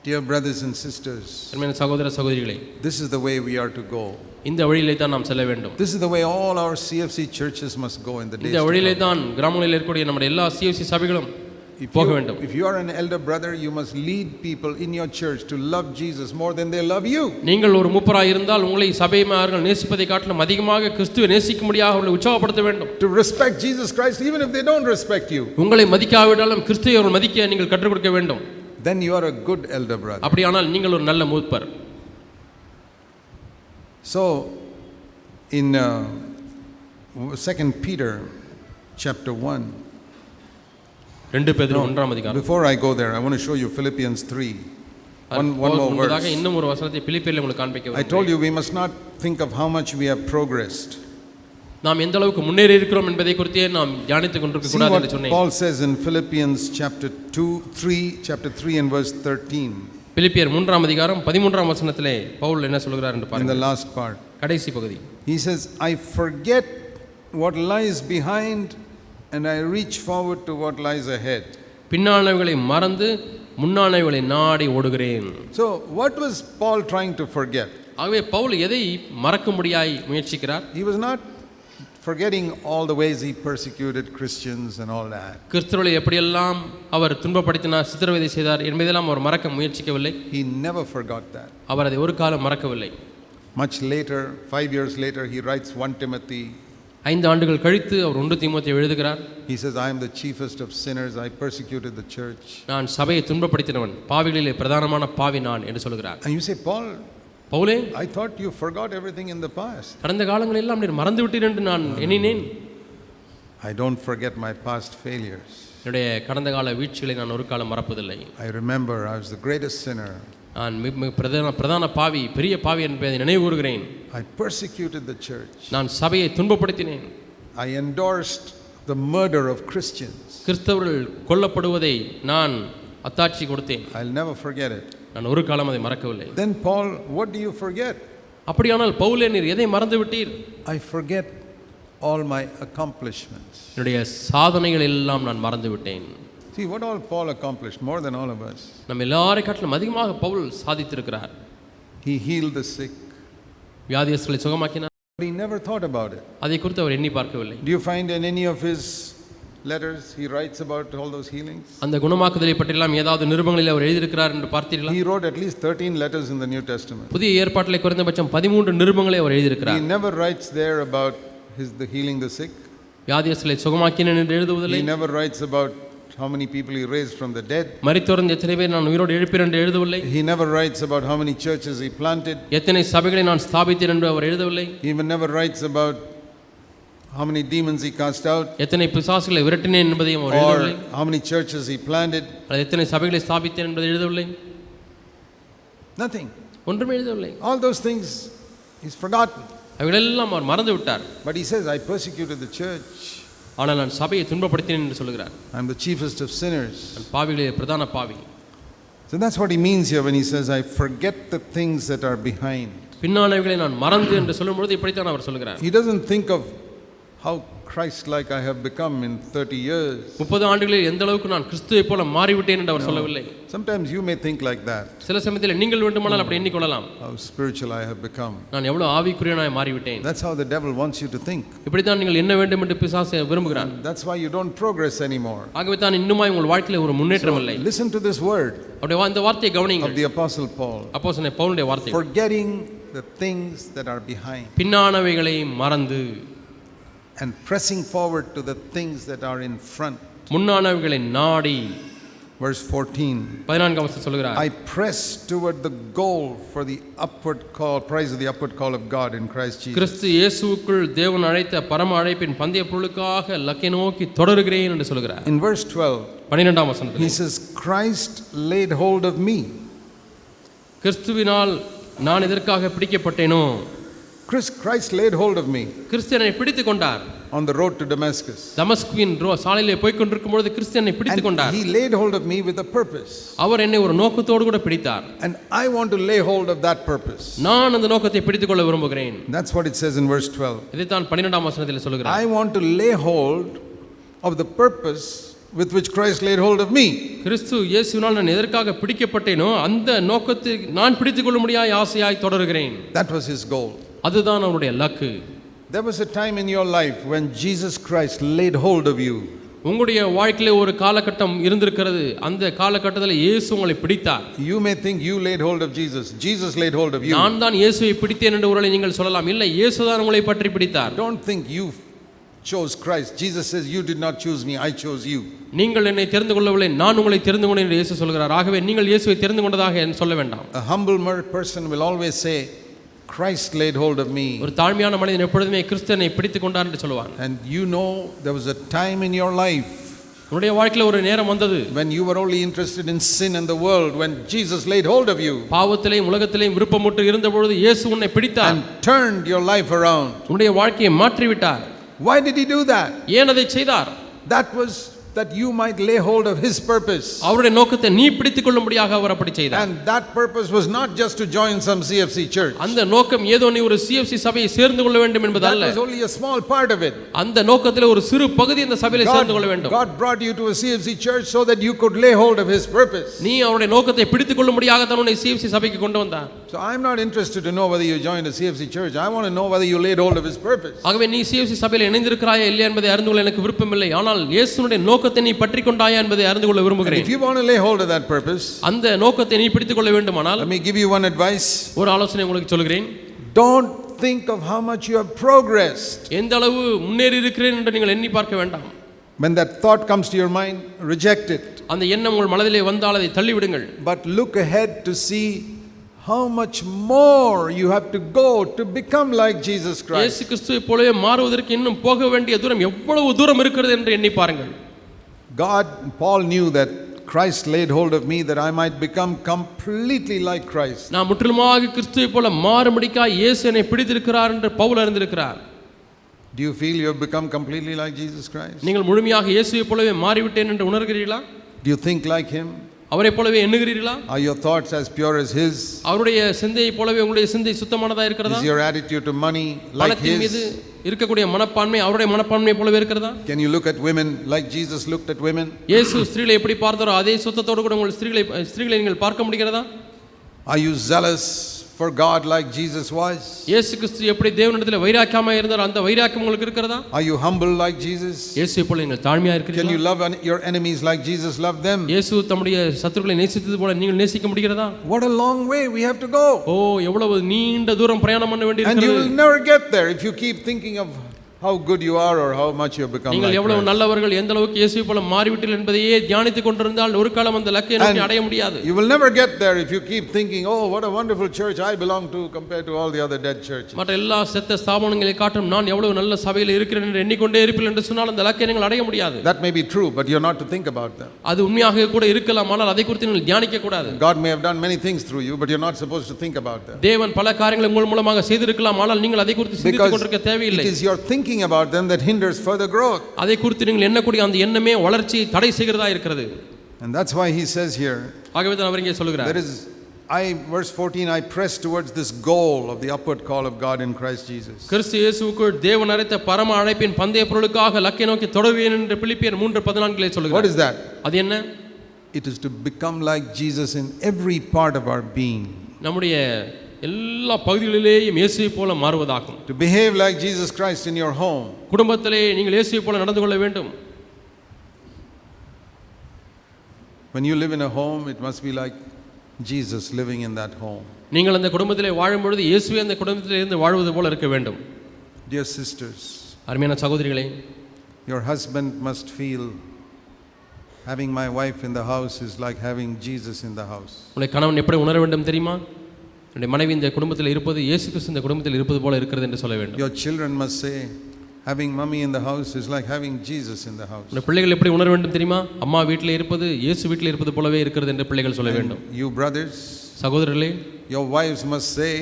Dear brothers and sisters, அன்பான சகோதர சகோதரிகளே, this is the way we are to go. இந்த வழியிலே தான் நாம் செல்ல வேண்டும். This is the way all our CFC churches must go in the days இந்த to வழியிலே come. தான் கிராமங்களில் இருக்கக்கூடிய நம்முடைய எல்லா சிஎஃப்சி சபைகளும் போக வேண்டும். If you are an elder brother, you must lead people in your church to love Jesus more than they love you. நீங்கள் ஒரு மூப்பராய் இருந்தால் உங்களை சபைமார்கள் நேசிப்பதை காட்டிலும் அதிகமாக கிறிஸ்துவை நேசிக்கும்படியாக அவர்களை உற்சாகப்படுத்த வேண்டும். To respect Jesus Christ even if they don't respect you. உங்களை மதிக்காவிட்டாலும் கிறிஸ்துவை அவர்கள் மதிக்க நீங்கள் கற்றுக் கொடுக்க வேண்டும். Then you are a good elder brother. அப்படியானால் நீங்கள் ஒரு நல்ல மூப்பர். So in 2 Peter chapter 1, 2 பேதுரு 1ஆம் அதிகாரம். before I go there, I want to show you Philippians 3. One more முன்னதாக verse. இன்னும் ஒரு வசனத்தை பிலிப்பியரில் உங்களுக்கு காண்பிக்க I told you we must not think of how much we have progressed. நாம் எந்த அளவுக்கு முன்னேறி இருக்கிறோம் என்பதை குறித்தே நாம் தியானித்துக் கொண்டிருக்க See கூடாது என்று what சொன்னேன். Paul says in Philippians chapter 3 and verse 13. பிலிப்பியர் 3ஆம் அதிகாரம் 13ஆம் வசனத்திலே பவுல் என்ன சொல்கிறார் என்று in பாருங்கள். the last part. கடைசி பகுதி. He says, I forget what lies behind and I reach forward to what lies ahead. பின்னானவைகளை மறந்து முன்னானவைகளை நாடி ஓடுகிறேன். So, what was Paul trying to forget? ஆகவே பவுல் எதை மறக்க முடியாய் முயற்சிக்கிறார்? He was not forgetting all the ways he persecuted Christians and all that. கிறிஸ்தவர்களை எப்படியெல்லாம் அவர் துன்பப்படுத்தினார், சித்திரவதை செய்தார் என்பதெல்லாம் அவர் மறக்க முயற்சிக்கவில்லை. He never forgot that. அவர் அதை ஒரு காலம் மறக்கவில்லை. Much later, 5 years later, he writes 1 Timothy. 5 ஆண்டுகள் கழித்து அவர் 1 தீமோத்தேயு எழுதுகிறார். He says, I am the chiefest of sinners. I persecuted the church. நான் சபையை துன்பப்படுத்தினவன், பாவிகளிலே பிரதானமான பாவி நான் என்று சொல்கிறார். And you say, Paul, பவுலே, I thought you forgot everything in the past. கடந்த காலங்கள் எல்லாம் நீர் மறந்து விட்டீர் என்று நான் எண்ணினேன். I don't forget my past failures. என்னுடைய கடந்த கால வீழ்ச்சிகளை நான் ஒரு காலம் மறப்பதில்லை. I remember I was the greatest sinner. நான் பிரதான பாவி, பெரிய பாவி என்பதை நினைவு கூறுகிறேன். I persecuted the church. நான் சபையை துன்பப்படுத்தினேன். I endorsed the murder of Christians. கிறிஸ்தவர்கள் கொல்லப்படுவதை நான் அத்தாட்சி கொடுத்தேன். I'll never forget it. நான் ஒரு காலம் அதை மறக்கவில்லை. Then Paul, what do you forget? அப்படியானால் பவுலே, நீர் எதை மறந்து விட்டீர்? I forget all my accomplishments. என்னுடைய சாதனைகள் எல்லாம் நான் மறந்து விட்டேன். See what all Paul accomplished, more than all of us. நம்ம எல்லாரை காட்டிலும் அதிகமாக Pavul சாதித்திருக்கிறார். He healed the sick. வியாதியஸ்தர்களை சுகமாக்கினார். But he never thought about it. அதை குறித்து அவர் எண்ணி பார்க்கவில்லை. Do you find in any of his letters he writes about all those healings? அந்த குணமாக்குதலை பற்றியெல்லாம் ஏதாவது நிருபங்களில் அவர் எழுதியிருக்கிறார் என்று பார்த்தீர்களா? He wrote at least 13 letters in the New Testament. புதிய ஏற்பாட்டிலே குறைந்தபட்சம் 13 நிருபங்களை அவர் எழுதியிருக்கிறார். He never writes there about the healing the sick. வியாதியஸ்தர்களை சுகமாக்கினேன் என்று எழுதுவதில்லை. He never writes about how many people he raised from the dead. மரித்தோர்ந்து எத்தனை பேர் நான் உயிரோடு எழுப்பினேன் என்று எழுதவில்லை. He never writes about how many churches he planted. எத்தனை சபைகளை நான் ஸ்தாபித்தேன் என்று அவர் எழுதவில்லை. He even never writes about how many demons he cast out. எத்தனை பிசாசுகளை விரட்டினேன் என்பதையும் அவர் எழுதவில்லை. Or how many churches he planted. எத்தனை சபைகளை ஸ்தாபித்தேன் என்பதை எழுதவில்லை. Nothing. ஒன்றுமே எழுதவில்லை. All those things he's forgotten. அவைகளெல்லாம் அவர் மறந்து விட்டார். But he says, I persecuted the church. ஆனால் நான் சபையை துன்பப்படுத்தினேன் என்று சொல்கிறார். I'm the chiefest of sinners. நான் பாவிகளிலே பிரதான பாவி. So that's what he means here when he says, I forget the things that are behind. பின்னானவைகளை நான் மறந்து என்று சொல்லும்போது இப்படித்தான் அவர் சொல்கிறார். He doesn't think of how Christ-like I have become in 30 years. 30 ஆண்டுகளில் எந்த அளவுக்கு நான் கிறிஸ்துவை போல மாறிவிட்டேன் என்று அவர் சொல்லவில்லை. Sometimes you may think like that. சில சமயத்தில் நீங்கள் வேண்டுமானால் அப்படி எண்ணிக்கொள்ளலாம். How spiritual I have become. நான் எவ்வளவு ஆவிக்குரியவனாய் மாறிவிட்டேன். That's how the devil wants you to think. இப்படித்தான் நீங்கள் என்ன வேண்டும் என்று பிசாசு விரும்புகிறான். That's why you don't progress anymore. ஆகவே தான் இன்னுமாய் உங்கள் வாழ்க்கையில ஒரு முன்னேற்றம் இல்லை. Listen to this word அப்படியே இந்த வார்த்தையை of கவனியுங்கள். the apostle Paul. அப்போஸ்தலன் பவுலுடைய வார்த்தை. Forgetting the things that are behind பின்னானவைகளை மறந்து and pressing forward to the things that are in front. முன்னானவைகளை நாடி. Verse 14. 14ஆம் வசனம் சொல்கிறார். I press toward the goal for the upward call, prize of the upward call of God in Christ Jesus. கிறிஸ்து இயேசுவுக்குள் தேவன் அழைத்த பரம அழைப்பின் பந்தய பொருளுக்காக இலக்கை நோக்கி தொடருகிறேன் என்று சொல்கிறார். In verse 12, 12ஆம் வசனத்தில் he says, Christ laid hold of me. கிறிஸ்துவினால் நான் எதற்காக பிடிக்கப்பட்டேனோ? Christ laid hold of me கிறிஸ்து என்னை பிடித்துக் கொண்டார். on the road to Damascus. தமஸ்குவின் சாலையிலே போய் கொண்டிருக்கும் பொழுது கிறிஸ்து என்னை பிடித்துக் கொண்டார். He laid hold of me with a purpose. அவர் என்னை ஒரு நோக்கத்தோடு கூட பிடித்தார். And I want to lay hold of that purpose. நான் அந்த நோக்கத்தை பிடித்துக் கொள்ள விரும்புகிறேன். That's what it says in verse 12. இதைத்தான் 12ஆம் வசனத்தில் சொல்கிறார். I want to lay hold of the purpose with which Christ laid hold of me. கிறிஸ்து இயேசுவினால் நான் எதற்காக பிடிக்கப்பட்டேனோ அந்த நோக்கத்தை நான் பிடித்துக் கொள்ள முடியாய் ஆசையாய் தொடர்கிறேன். That was his goal. அதுதான் அவருடைய luck. There was a time in your life when Jesus Christ laid hold of you. உங்களுடைய வாழ்க்கையிலே ஒரு காலகட்டம் இருந்திருக்கிறது. அந்த காலகட்டத்தில் இயேசு உங்களை பிடித்தார். You may think you laid hold of Jesus. Jesus laid hold of you. நான் தான் இயேசுவை பிடித்தேன் என்று ஒருவேளை நீங்கள் சொல்லலாம். இல்லை, இயேசு தான் உங்களை பற்றி பிடித்தார். Don't think you chose Christ. Jesus says, you did not choose me, I chose you. நீங்கள் என்னை தெரிந்து கொள்ளவில்லை, நான் உங்களை தெரிந்து கொண்டேன் என்று இயேசு சொல்கிறார். ஆகவே நீங்கள் இயேசுவை தெரிந்து கொண்டதாக சொல்ல வேண்டாம். A humble person will always say, Christ laid hold of me. ஒரு தாழ்மையான மனிதன் எப்பொழுதுமே கிறிஸ்துவை பிடித்துக் கொண்டார் என்று சொல்வான். And you know there was a time in your life உன்னுடைய வாழ்க்கையில ஒரு நேரம் வந்தது when you were only interested in sin and the world, when Jesus laid hold of you பாவத்திலேயும் உலகத்திலேயும் விருப்பமுற்று இருந்த பொழுது இயேசு உன்னை பிடித்தார் and turned your life around. உன்னுடைய வாழ்க்கையை மாற்றி விட்டார். Why did he do that? ஏன் அதை செய்தார்? That was that you might lay hold of his purpose. அவருடைய நோக்கத்தை நீ பிடித்துக் கொள்ளும்படியாக அவர் அப்படி செய்தார். And that purpose was not just to join some CFC church. அந்த நோக்கம் ஏதோ நீ ஒரு CFC சபையை சேர்ந்து கொள்ள வேண்டும் என்பதல்ல. That was only a small part of it. அந்த நோக்கத்திலே ஒரு சிறு பகுதி அந்த சபையிலே சேர்ந்து கொள்ள வேண்டும். God brought you to a CFC church so that you could lay hold of his purpose. நீ அவருடைய நோக்கத்தை பிடித்துக் கொள்ளும்படியாக தான் உன்னை CFC சபைக்கு கொண்டு வந்தார். So I'm not interested to know whether you joined a CFC church. I want to know whether you laid hold of his purpose. ஆகவே நீ CFC சபையில் இணைந்திருக்கிறாயா இல்லையா என்பதை அறிந்து கொள்ள எனக்கு விருப்பமில்லை. ஆனால் இயேசுவினுடைய நோக்கத்தை நீ பற்றிக் கொண்டாயா என்பதை அறிந்து கொள்ள விரும்புகிறேன். If you want to lay hold of that purpose, அந்த நோக்கத்தை நீ பிடித்துக் கொள்ள வேண்டுமானால் let me give you one advice. ஒரு ஆலோசனை உங்களுக்கு சொல்கிறேன். Don't think of how much you have progressed. எந்த அளவு முன்னேறி இருக்கிறேன் என்று நீங்கள் எண்ணி பார்க்க வேண்டாம். When that thought comes to your mind, reject it. அந்த எண்ணம் உங்கள் மனதிலே வந்தால் அதை தள்ளிவிடுங்கள். But look ahead to see how much more you have to go to become like Jesus Christ. இயேசு கிறிஸ்துவைப் போலவே மாறுவதற்கு இன்னும் போக வேண்டிய தூரம் எவ்வளவு தூரம் இருக்கிறது என்று எண்ணி பாருங்கள். Paul knew that Christ laid hold of me that I might become completely like Christ. நான் முற்றிலுமாக கிறிஸ்துவைப் போல மாறும்படிக்காய் இயேசு என்னை பிடித்திருக்கிறார் என்று பவுல் அறிந்திருக்கிறார். Do you feel you have become completely like Jesus Christ? நீங்கள் முழுமையாக இயேசுவைப் போலவே மாறிவிட்டேன் என்று உணர்கிறீர்களா? Do you think like him? அவரை போலவே எண்ணுகிறீர்களா? Are your thoughts as pure as his? அவருடைய சிந்தையை போலவே உங்களுடைய சிந்தை சுத்தமானதா இருக்கிறதா? Is your attitude to money like பணத்தின் மீது his? இருக்கக்கூடிய மனப்பான்மை அவருடைய மனப்பான்மையை போலவே இருக்கிறதா? Can you look at women like Jesus looked at women? இயேசு ஸ்திரீகளை எப்படி பார்த்தாரோ அதே சுத்தத்தோடு கூட உங்கள் ஸ்திரீகளை நீங்கள் பார்க்க முடிகிறதா? Are you zealous for God like Jesus was? இயேசு கிறிஸ்து எப்படி தேவனிடத்தில் வைராக்கியமாக இருந்தார் அந்த வைராக்கியம் உங்களுக்கு இருக்கிறதா? Are you humble like Jesus? இயேசுவை போல நீங்கள் தாழ்மையாக Can இருக்கிறீர்களா? you love your enemies like Jesus loved them? இயேசு தம்முடைய சத்துருக்களை நேசித்தது போல நீங்கள் நேசிக்க முடிகிறதா? What a long way we have to go. ஓ எவ்வளவு நீண்ட தூரம் பிரயாணம் பண்ண And you வேண்டியிருக்கிறது. will never get there if you keep thinking of how good you are or how much you have become நீங்கள் like எவ்வளவு Christ. நல்லவர்கள் எந்த அளவுக்கு இயேசுவை போல மாறிவிட்டீர்கள் என்பதையே தியானித்துக் கொண்டிருந்தால் ஒரு காலம் அந்த இலக்கை நோக்கி அடைய முடியாது. You will never get there if you keep thinking, oh, what a wonderful church I belong to compared to all the other dead churches. மற்ற எல்லா செத்த ஸ்தாபனங்களை காட்டும் நான் எவ்வளவு நல்ல சபையில் இருக்கிறேன் என்று எண்ணிக்கொண்டே இருப்பீர்கள் என்று சொன்னால் அந்த இலக்கை நீங்கள் அடைய முடியாது. That may be true, but you're not to think about them. அது உண்மையாக கூட இருக்கலாம், ஆனால் அதை குறித்து நீங்கள் தியானிக்க கூடாது. God may have done many things through you, but you're not supposed to think about them. தேவன் பல காரியங்களை உங்கள் மூலமாக செய்திருக்கலாம், ஆனால் நீங்கள் அதை குறித்து சிந்தித்துக் Because கொண்டிருக்க தேவையில்லை. it is your thinking about them that hinders further growth. அதை குறித்து நீங்கள் எண்ணக்கூடிய அந்த எண்ணமே வளர்ச்சியை தடை செய்கிறதா இருக்கிறது. And that's why he says here, ஆகவே தான் அவர் இங்கே சொல்கிறார். there is verse 14, I press towards this goal of the upward call of God in Christ Jesus. கிறிஸ்து இயேசுவுக்குள் தேவன் அழைத்த பரம அழைப்பின் பந்தய பொருளுக்காக லக்கை நோக்கி தொடருவேன் என்று பிலிப்பியர் 3:14 சொல்கிறார். What is that? அது என்ன? It is to become like Jesus in every part of our being. நம்முடைய எல்லா பகுதிகளிலேயும் இயேசுவை போல மாறுவதாகும். To behave like Jesus Christ in your home. குடும்பத்திலே நீங்கள் இயேசுவை போல நடந்து கொள்ள வேண்டும். When you live in a home, it must be like Jesus living in that home. நீங்கள் அந்த குடும்பத்திலே வாழும் பொழுது இயேசுவே அந்த குடும்பத்திலே இருந்து வாழ்வது போல இருக்க வேண்டும். Dear sisters, அருமையான சகோதரிகளே, your husband must feel having my wife in the house is like having Jesus in the house. உங்களுடைய கணவன் எப்படி உணர வேண்டும் தெரியுமா? என்னுடைய மனைவி இந்த குடும்பத்தில் இருப்பது இயேசு கிறிஸ்து இந்த குடும்பத்தில் இருப்பது போல இருக்கிறது என்று சொல்ல வேண்டும். Your children must say having mommy in the house is like having Jesus in the house. உங்களுடைய பிள்ளைகள் எப்படி உணர வேண்டும் தெரியுமா? அம்மா வீட்டில் இருப்பது இயேசு வீட்டில் இருப்பது போலவே இருக்கிறது என்று பிள்ளைகள் சொல்ல வேண்டும். You brothers, சகோதரர்களே, your wives must say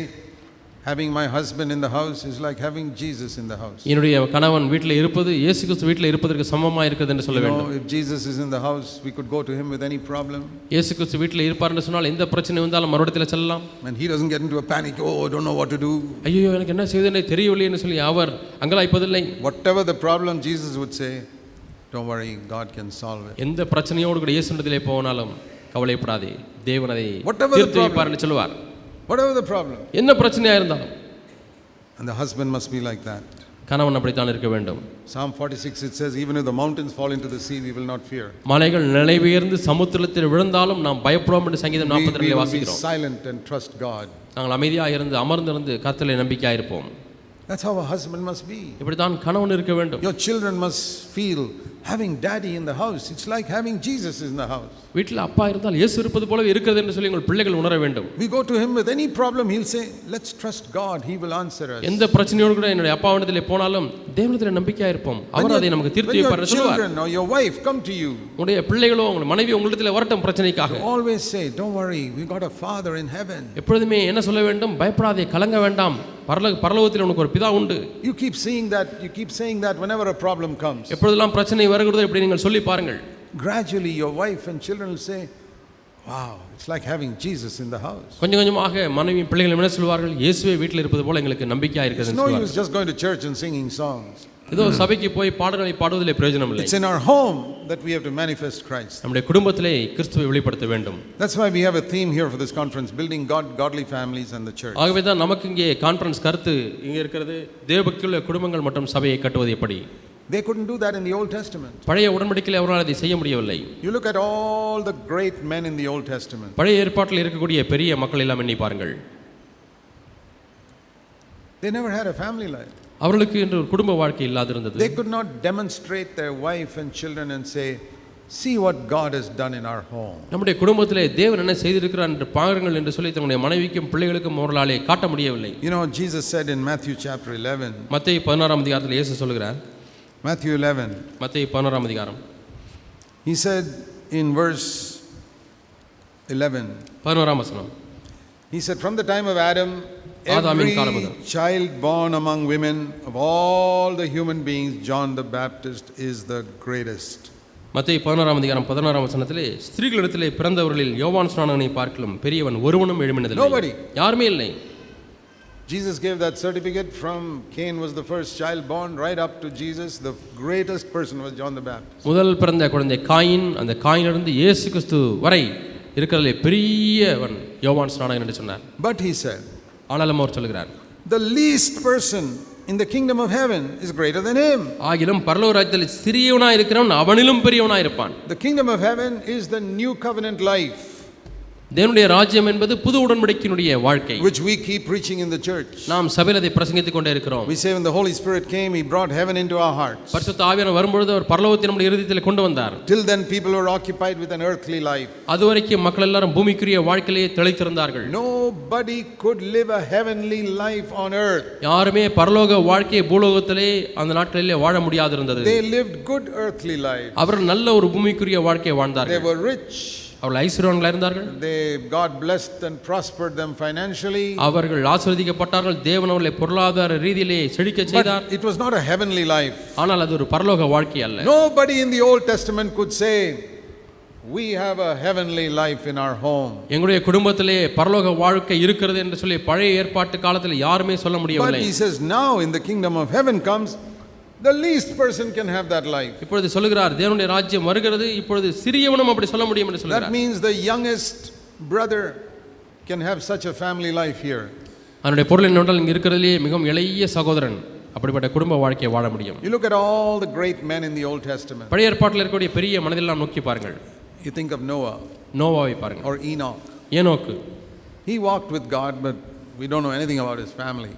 having my husband in the house is like having Jesus in the house. என்னுடைய கணவன் வீட்டில் இருப்பது இயேசு கிறிஸ்து வீட்டில் இருப்பதற்கு சமமாக இருக்கிறது என்று சொல்ல வேண்டும். If Jesus is in the house, we could go to him with any problem. இயேசு கிறிஸ்து வீட்டில் இருப்பார் என்று சொன்னால் எந்த பிரச்சனை வந்தாலும் மறுபடியும் செல்லலாம். And he doesn't get into a panic, oh, I don't know what to do. ஐயோ எனக்கு என்ன செய்வதென்று தெரியவில்லை என்று சொல்லி அவர் அங்கலாய்ப்பதில்லை. Whatever the problem, Jesus would say, don't worry, God can solve it. எந்த பிரச்சனையோடு கூட இயேசுவிடத்திலே போனாலும் கவலைப்படாதே, தேவன் அதை Whatever the தீர்த்து வைப்பார் என்று சொல்வார். Whatever the problem. என்ன பிரச்சனையா இருந்தாலும். And the husband must be like that. கணவன் அப்படித்தான் இருக்க வேண்டும். Psalm 46 it says, even if the mountains fall into the sea, we will not fear. மலைகள் நிலை உயர்ந்து சமுத்திரத்தில் விழுந்தாலும் நாம் பயப்படுவோம் என்று சங்கீதம் 42 We வாசிக்கிறோம். will be silent and trust God. நாங்கள் அமைதியாக இருந்து அமர்ந்திருந்து கர்த்தரில் நம்பிக்கையாக இருப்போம். That's how a husband must be. இப்படித்தான் கணவன் இருக்க வேண்டும். Your children must feel having daddy in the house, it's like having Jesus in the house. வீட்டில் அப்பா இருந்தால் இயேசு இருப்பது போலவே இருக்கிறது என்று சொல்லி உங்கள் பிள்ளைகள் உணர வேண்டும். We go to him with any problem, he'll say, let's trust God, he will answer us. எந்த பிரச்சனையோடு கூட என்னுடைய அப்பாவிடத்திலே போனாலும் தேவனிடத்தில் நம்பிக்கையாக இருப்போம், அவர் அதை நமக்கு தீர்த்து வைப்பார் என்று சொல்வார். When your children or your wife come to you, உங்களுடைய பிள்ளைகளோ உங்கள் மனைவி உங்களிடத்தில் வரட்டும் பிரச்சனைக்காக, always say, don't worry, we got a father in heaven. எப்பொழுதுமே என்ன சொல்ல வேண்டும்? பயப்படாதே, கலங்க வேண்டாம், பரலோகத்தில் உனக்கு ஒரு பிதா உண்டு. You keep seeing that, you keep saying that whenever a problem comes. எப்பொழுதெல்லாம் பிரச்சனை வருகிறதோ இப்படி நீங்கள் சொல்லி பாருங்கள். Gradually your wife and children will say, wow, it's like having Jesus in the house. கொஞ்சம் கொஞ்சமாக மனைவி பிள்ளைகள் என்ன சொல்வார்கள், இயேசுவே வீட்டில் இருப்பது போல எங்களுக்கு நம்பிக்கையா It's இருக்குதுன்னு no சொல்வார்கள். use just going to church and singing songs. ஏதோ சபைக்கு போய் பாடல்களை பாடுவதிலே பிரயோஜனம் இல்லை. It's in our home that we have to manifest Christ. நம்முடைய குடும்பத்திலே கிறிஸ்துவை வெளிப்படுத்த வேண்டும். That's why we have a theme here for this conference, building godly families and the church. ஆகவே தான் நமக்கு இங்கே கான்ஃபரன்ஸ் கருத்து இங்கே இருக்கிறது, தேவபக்தியுள்ள குடும்பங்கள் மற்றும் சபையை கட்டுவது எப்படி. They couldn't do that in the Old Testament. பழைய உடன்படிக்கையில் அவர்களால் அதை செய்ய முடியவில்லை. You look at all the great men in the Old Testament. பழைய ஏற்பாட்டில் இருக்கக்கூடிய பெரிய மக்கள் எல்லாம் எண்ணி பாருங்கள். They never had a family life. அவர்களுக்கு என்று ஒரு குடும்ப வாழ்க்கை இல்லாதிருந்தது. They could not demonstrate their wife and children and say, see what God has done in our home. நம்முடைய குடும்பத்திலே தேவன் என்ன செய்திருக்கிறார் என்று பாருங்கள் என்று சொல்லி தன்னுடைய மனைவிக்கும் பிள்ளைகளுக்கும் அவர்களாலே காட்ட முடியவில்லை. You know, Jesus said in Matthew chapter 11. மத்தேயு 16ஆம் அதிகாரத்தில் இயேசு சொல்கிறார். Matthew 11. மத்தேயு 16ஆம் அதிகாரம். He said in verse 11. 11ஆம் வசனம். He said, from the time of Adam, ஆதாமின் every காலம் முதல் child born among women of all the human beings, John the Baptist is the greatest. மத்தேயு 16ஆம் அதிகாரம் 16ஆம் வசனத்திலே, ஸ்திரீகளிடத்திலே பிறந்தவர்களில் யோவான் ஸ்நானகனை பார்க்கிலும் பெரியவன் ஒருவனும் எழும்பினதில்லை. Nobody. யாருமே இல்லை. Jesus gave that certificate. From Cain was the first child born right up to Jesus. The greatest person was John the Baptist. முதல் பிறந்த குழந்தை காயின், அந்த காயினிலிருந்து இயேசு கிறிஸ்து வரை இருக்கிறதிலே பெரியவன் யோவான் ஸ்நானகன் என்று சொன்னார். But he said, ஆனாலும் அவர் சொல்கிறார், the least person in the kingdom of heaven is greater than him. ஆகிலும் பரலோக ராஜ்யத்தில் சிறியவனாய் இருக்கிறவன் அவனிலும் பெரியவனாய் இருப்பான். The kingdom of heaven is the new covenant life, தேவனுடைய ராஜ்யம் என்பது புது உடன்படிக்கையினுடைய வாழ்க்கை, which we keep preaching in the church. நாம் சபையில் அதை பிரசங்கித்துக் கொண்டே இருக்கிறோம். We say when the Holy Spirit came, he brought heaven into our hearts. பரிசுத்த ஆவியானவர் வரும்பொழுது அவர் பரலோகத்தை நம்முடைய இருதயத்தில் கொண்டு வந்தார். Till then people were occupied with an earthly life. அதுவரைக்கும் மக்கள் எல்லாரும் பூமிக்குரிய வாழ்க்கையிலே திளைத்திருந்தார்கள். Nobody could live a heavenly life on earth. யாருமே பரலோக வாழ்க்கையை பூலோகத்திலே அந்த நாட்களிலே வாழ முடியாது இருந்தது. They lived good earthly life. அவர்கள் நல்ல ஒரு பூமிக்குரிய வாழ்க்கையை They வாழ்ந்தார்கள். were rich. அவர்கள் ஐஸ்வர்யவான்களாக இருந்தார்கள். God blessed and prospered them financially. அவர்கள் ஆசீர்வதிக்கப்பட்டார்கள். தேவன் அவர்களை பொருளாதார ரீதியிலே செழிக்க செய்தார். But it was not a heavenly life. ஆனால் அது ஒரு பரலோக வாழ்க்கை அல்ல. Nobody in the Old Testament could say, we have a heavenly life in our home. எங்களுடைய குடும்பத்திலே பரலோக வாழ்க்கை இருக்கிறது என்று சொல்லி பழைய ஏற்பாட்டு காலத்தில் யாருமே சொல்ல But முடியவில்லை. he says now in the kingdom of heaven comes, the least person can have that life. இப்பொழுது சொல்லுகிறார், தேவனுடைய ராஜ்யம் வருகிறது, இப்பொழுது சிறியவனும் அப்படி சொல்ல முடியும் என்று That சொல்கிறார். means the youngest brother can have such a family life here. அதனுடைய பொருள் என்னவென்றால் இங்கே இருக்கிறதுலேயே மிகவும் இளைய சகோதரன் அப்படிப்பட்ட குடும்ப வாழ்க்கையை வாழ முடியும். You look at all the great men in the Old Testament. பழைய ஏற்பாட்டில் இருக்கக்கூடிய பெரிய மனிதெல்லாம் நோக்கி பாருங்கள். You think of Noah நோவாவை பாருங்கள், or Enoch. ஏனோக்கு. He walked with God, but we don't know anything about his family.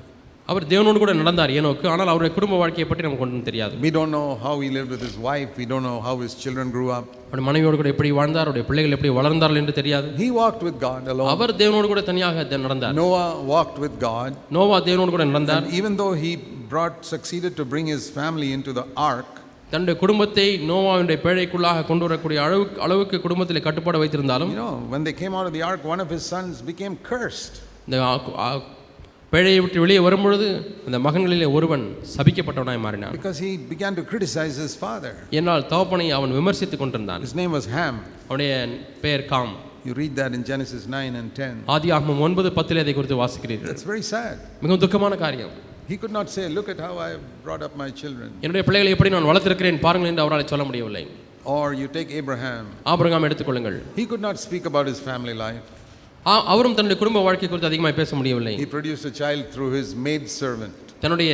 அவர் தேவனோடு கூட நடந்தார் ஏனோக்கு, ஆனால் அவருடைய குடும்ப வாழ்க்கையை பற்றி நமக்கு ஒன்றும் தெரியாது. We don't know how he lived with his wife. We don't know how his children grew up. அவருடைய மனைவியோடு கூட எப்படி வாழ்ந்தார், அவருடைய பிள்ளைகள் எப்படி வளர்ந்தார்கள் என்று தெரியாது. He walked with God alone. அவர் தேவனோடு கூட தனியாக நடந்தார். Noah walked with God. Noah தேவனோடு கூட நடந்தார். And even though he succeeded to bring his family into the ark, தன்னுடைய குடும்பத்தை நோவாவுடைய பேழைக்குள்ளாக கொண்டு வரக்கூடிய அளவுக்கு குடும்பத்தில் கட்டுப்பாடு வைத்திருந்தாலும், you know, when they came out of the ark, one of his sons became cursed. இந்த பேழையை விட்டு வெளியே வரும்பொழுது அந்த மகன்களிலே ஒருவன் சபிக்கப்பட்டவனாய் மாறினான். Because he began to criticize his father. ஏனால் தகப்பனை அவன் விமர்சித்துக் கொண்டிருந்தான். His name was Ham. அவனுடைய பெயர் com. You read that in Genesis 9 and 10. ஆதியாகமம் 9:10 அதை குறித்து வாசிக்கிறீர்கள். That's very sad. மிகவும் துக்கமான காரியம். He could not say, look at how I brought up my children. என்னுடைய பிள்ளைகளை எப்படி நான் வளர்த்திருக்கிறேன் பாருங்கள் என்று அவரால் சொல்ல முடியவில்லை. Or you take Abraham. Abraham எடுத்துக்கொள்ளுங்கள். He could not speak about his family life. அவரும் தன்னுடைய குடும்ப வாழ்க்கை குறித்து அதிகமாக பேச முடியவில்லை. He produced a child through his maid servant. தன்னுடைய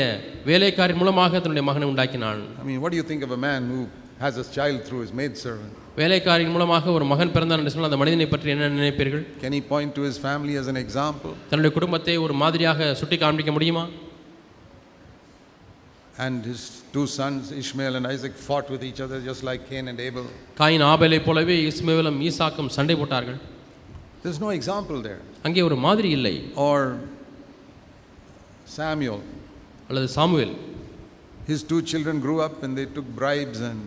வேலைக்காரின் மூலமாக தன்னுடைய மகனை உண்டாக்கினான். I mean, what do you think of a man who has a child through his maid servant? வேலைக்காரின் மூலமாக ஒரு மகன் பிறந்தான் என்று சொன்னால் அந்த மனிதனை பற்றி என்ன நினைப்பீர்கள்? Can he point to his family as an example? தன்னுடைய குடும்பத்தை ஒரு மாதிரியாக சுட்டி காண்பிக்க முடியுமா? And his two sons, Ishmael and Isaac, fought with each other just like Cain and Abel. Cain ஆபேலை போலவே இஸ்மவேலும் ஈசாக்கும் சண்டை போட்டார்கள். There's no example there. அங்கே ஒரு மாதிரி இல்லை. Or Samuel. அல்லது Samuel. His two children grew up and they took bribes and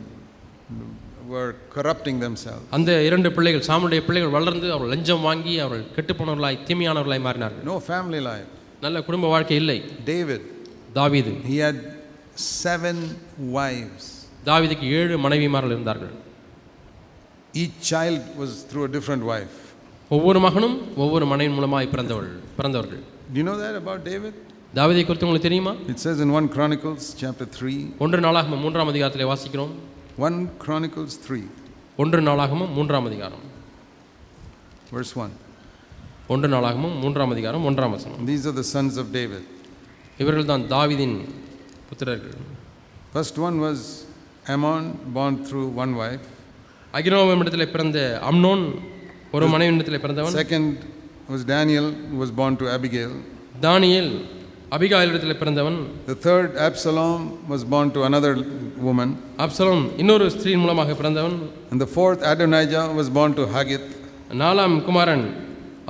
were corrupting themselves. அந்த இரண்டு பிள்ளைகள், சாமுவேலுடைய பிள்ளைகள் வளர்ந்து அவர்கள் லஞ்சம் வாங்கி அவர்கள் கெட்டுப்போனவர்களாய் தீமையானவர்களாய் மாறினார்கள். No family life. நல்ல குடும்ப வாழ்க்கை இல்லை. David, தாவீது, he had 7 wives. தாவீதுக்கு 7 மனைவிமார்கள் இருந்தார்கள். Each child was through a different wife. ஒவ்வொரு மகனும் ஒவ்வொரு மனைவி மூலமாய் பிறந்தவர்கள். Do you know that about David? தாவீதை குறித்து உங்களுக்கு தெரியுமா? It says in 1 Chronicles chapter 3. 1 நாளாகமம் 3ஆம் அதிகாரத்திலே வாசிக்கிறோம். 1 Chronicles 3. 1 நாளாகமம் 3ஆம் அதிகாரம். Verse 1. 1 நாளாகமம் 3ஆம் அதிகாரம் 1ஆம் வசனம். These are the sons of David. இவர்கள் தான் தாவீதின் புத்திரர்கள். First one was Ammon, born through one wife. அகினோவாமிடத்திலே பிறந்த அம்னோன் ஒரு மனைவியிடத்திலே பிறந்தவன். Second was Daniel, who was born to Abigail. தானியேல் அபிகாயிலிடத்திலே பிறந்தவன். The third, Absalom, was born to another woman. Absalom இன்னொரு ஸ்திரீயின் மூலமாக பிறந்தவன். And the fourth, Adonijah, was born to Haggith. 4ஆம் குமாரன்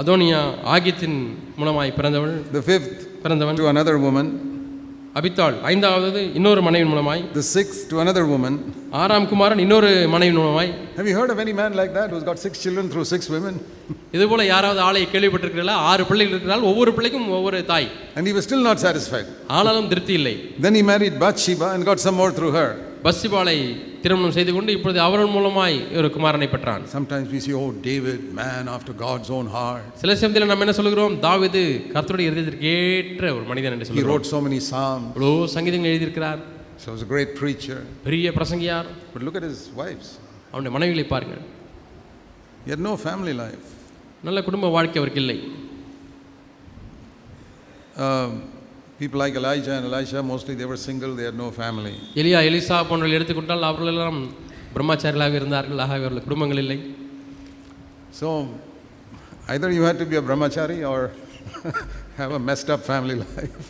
அதோனியா ஆகித்தின் மூலமாய் பிறந்தவள். The fifth, பிறந்தவன் to another woman. அபித்தாள். 5வது இன்னொரு மனைவியின் மூலமாய். The sixth, to another woman. 6ஆம் குமாரன் இன்னொரு மனைவியின் மூலமாய். Have you heard of any man like that who's got 6 children through 6 women? இதுபோல யாராவது ஆளை கேள்விப்பட்டிருக்கிறீர்களா? 6 பிள்ளைகள் இருக்கிறால் ஒவ்வொரு பிள்ளைக்கும் ஒவ்வொரு தாய். And he was still not satisfied. ஆனாலும் திருப்தி இல்லை. Then he married Bathsheba and got some more through her. பத்சிபாளை திருமணம் செய்து கொண்டு இப்பொழுது அவர்கள் மூலமாய் ஒரு குமாரனை பெற்றான். Sometimes we say, oh, David, man after God's own heart. சில சமயத்தில் நம்ம என்ன சொல்கிறோம்? தாவீது கர்த்தருடைய இருதயத்திற்கு ஏற்ற ஒரு மனிதன் என்று He சொல்கிறோம். wrote so many psalms. இவ்வளோ சங்கீதங்கள் எழுதியிருக்கிறார். So he was a great preacher. பெரிய பிரசங்கியார். But look at his wives. அவனுடைய மனைவிகளை பாருங்கள். He had no family life. நல்ல குடும்ப வாழ்க்கை அவருக்கு இல்லை. People like Elijah and Elisha, mostly they were single, they had no family. எலியா எலிசா போன்றவர்கள் எடுத்துக்கொண்டால் அவர்கள் எல்லாம் பிரம்மச்சாரிகளாக இருந்தார்கள். ஆக அவர்கள் குடும்பங்கள் இல்லை. So either you had to be a brahmachari or have a messed up family life.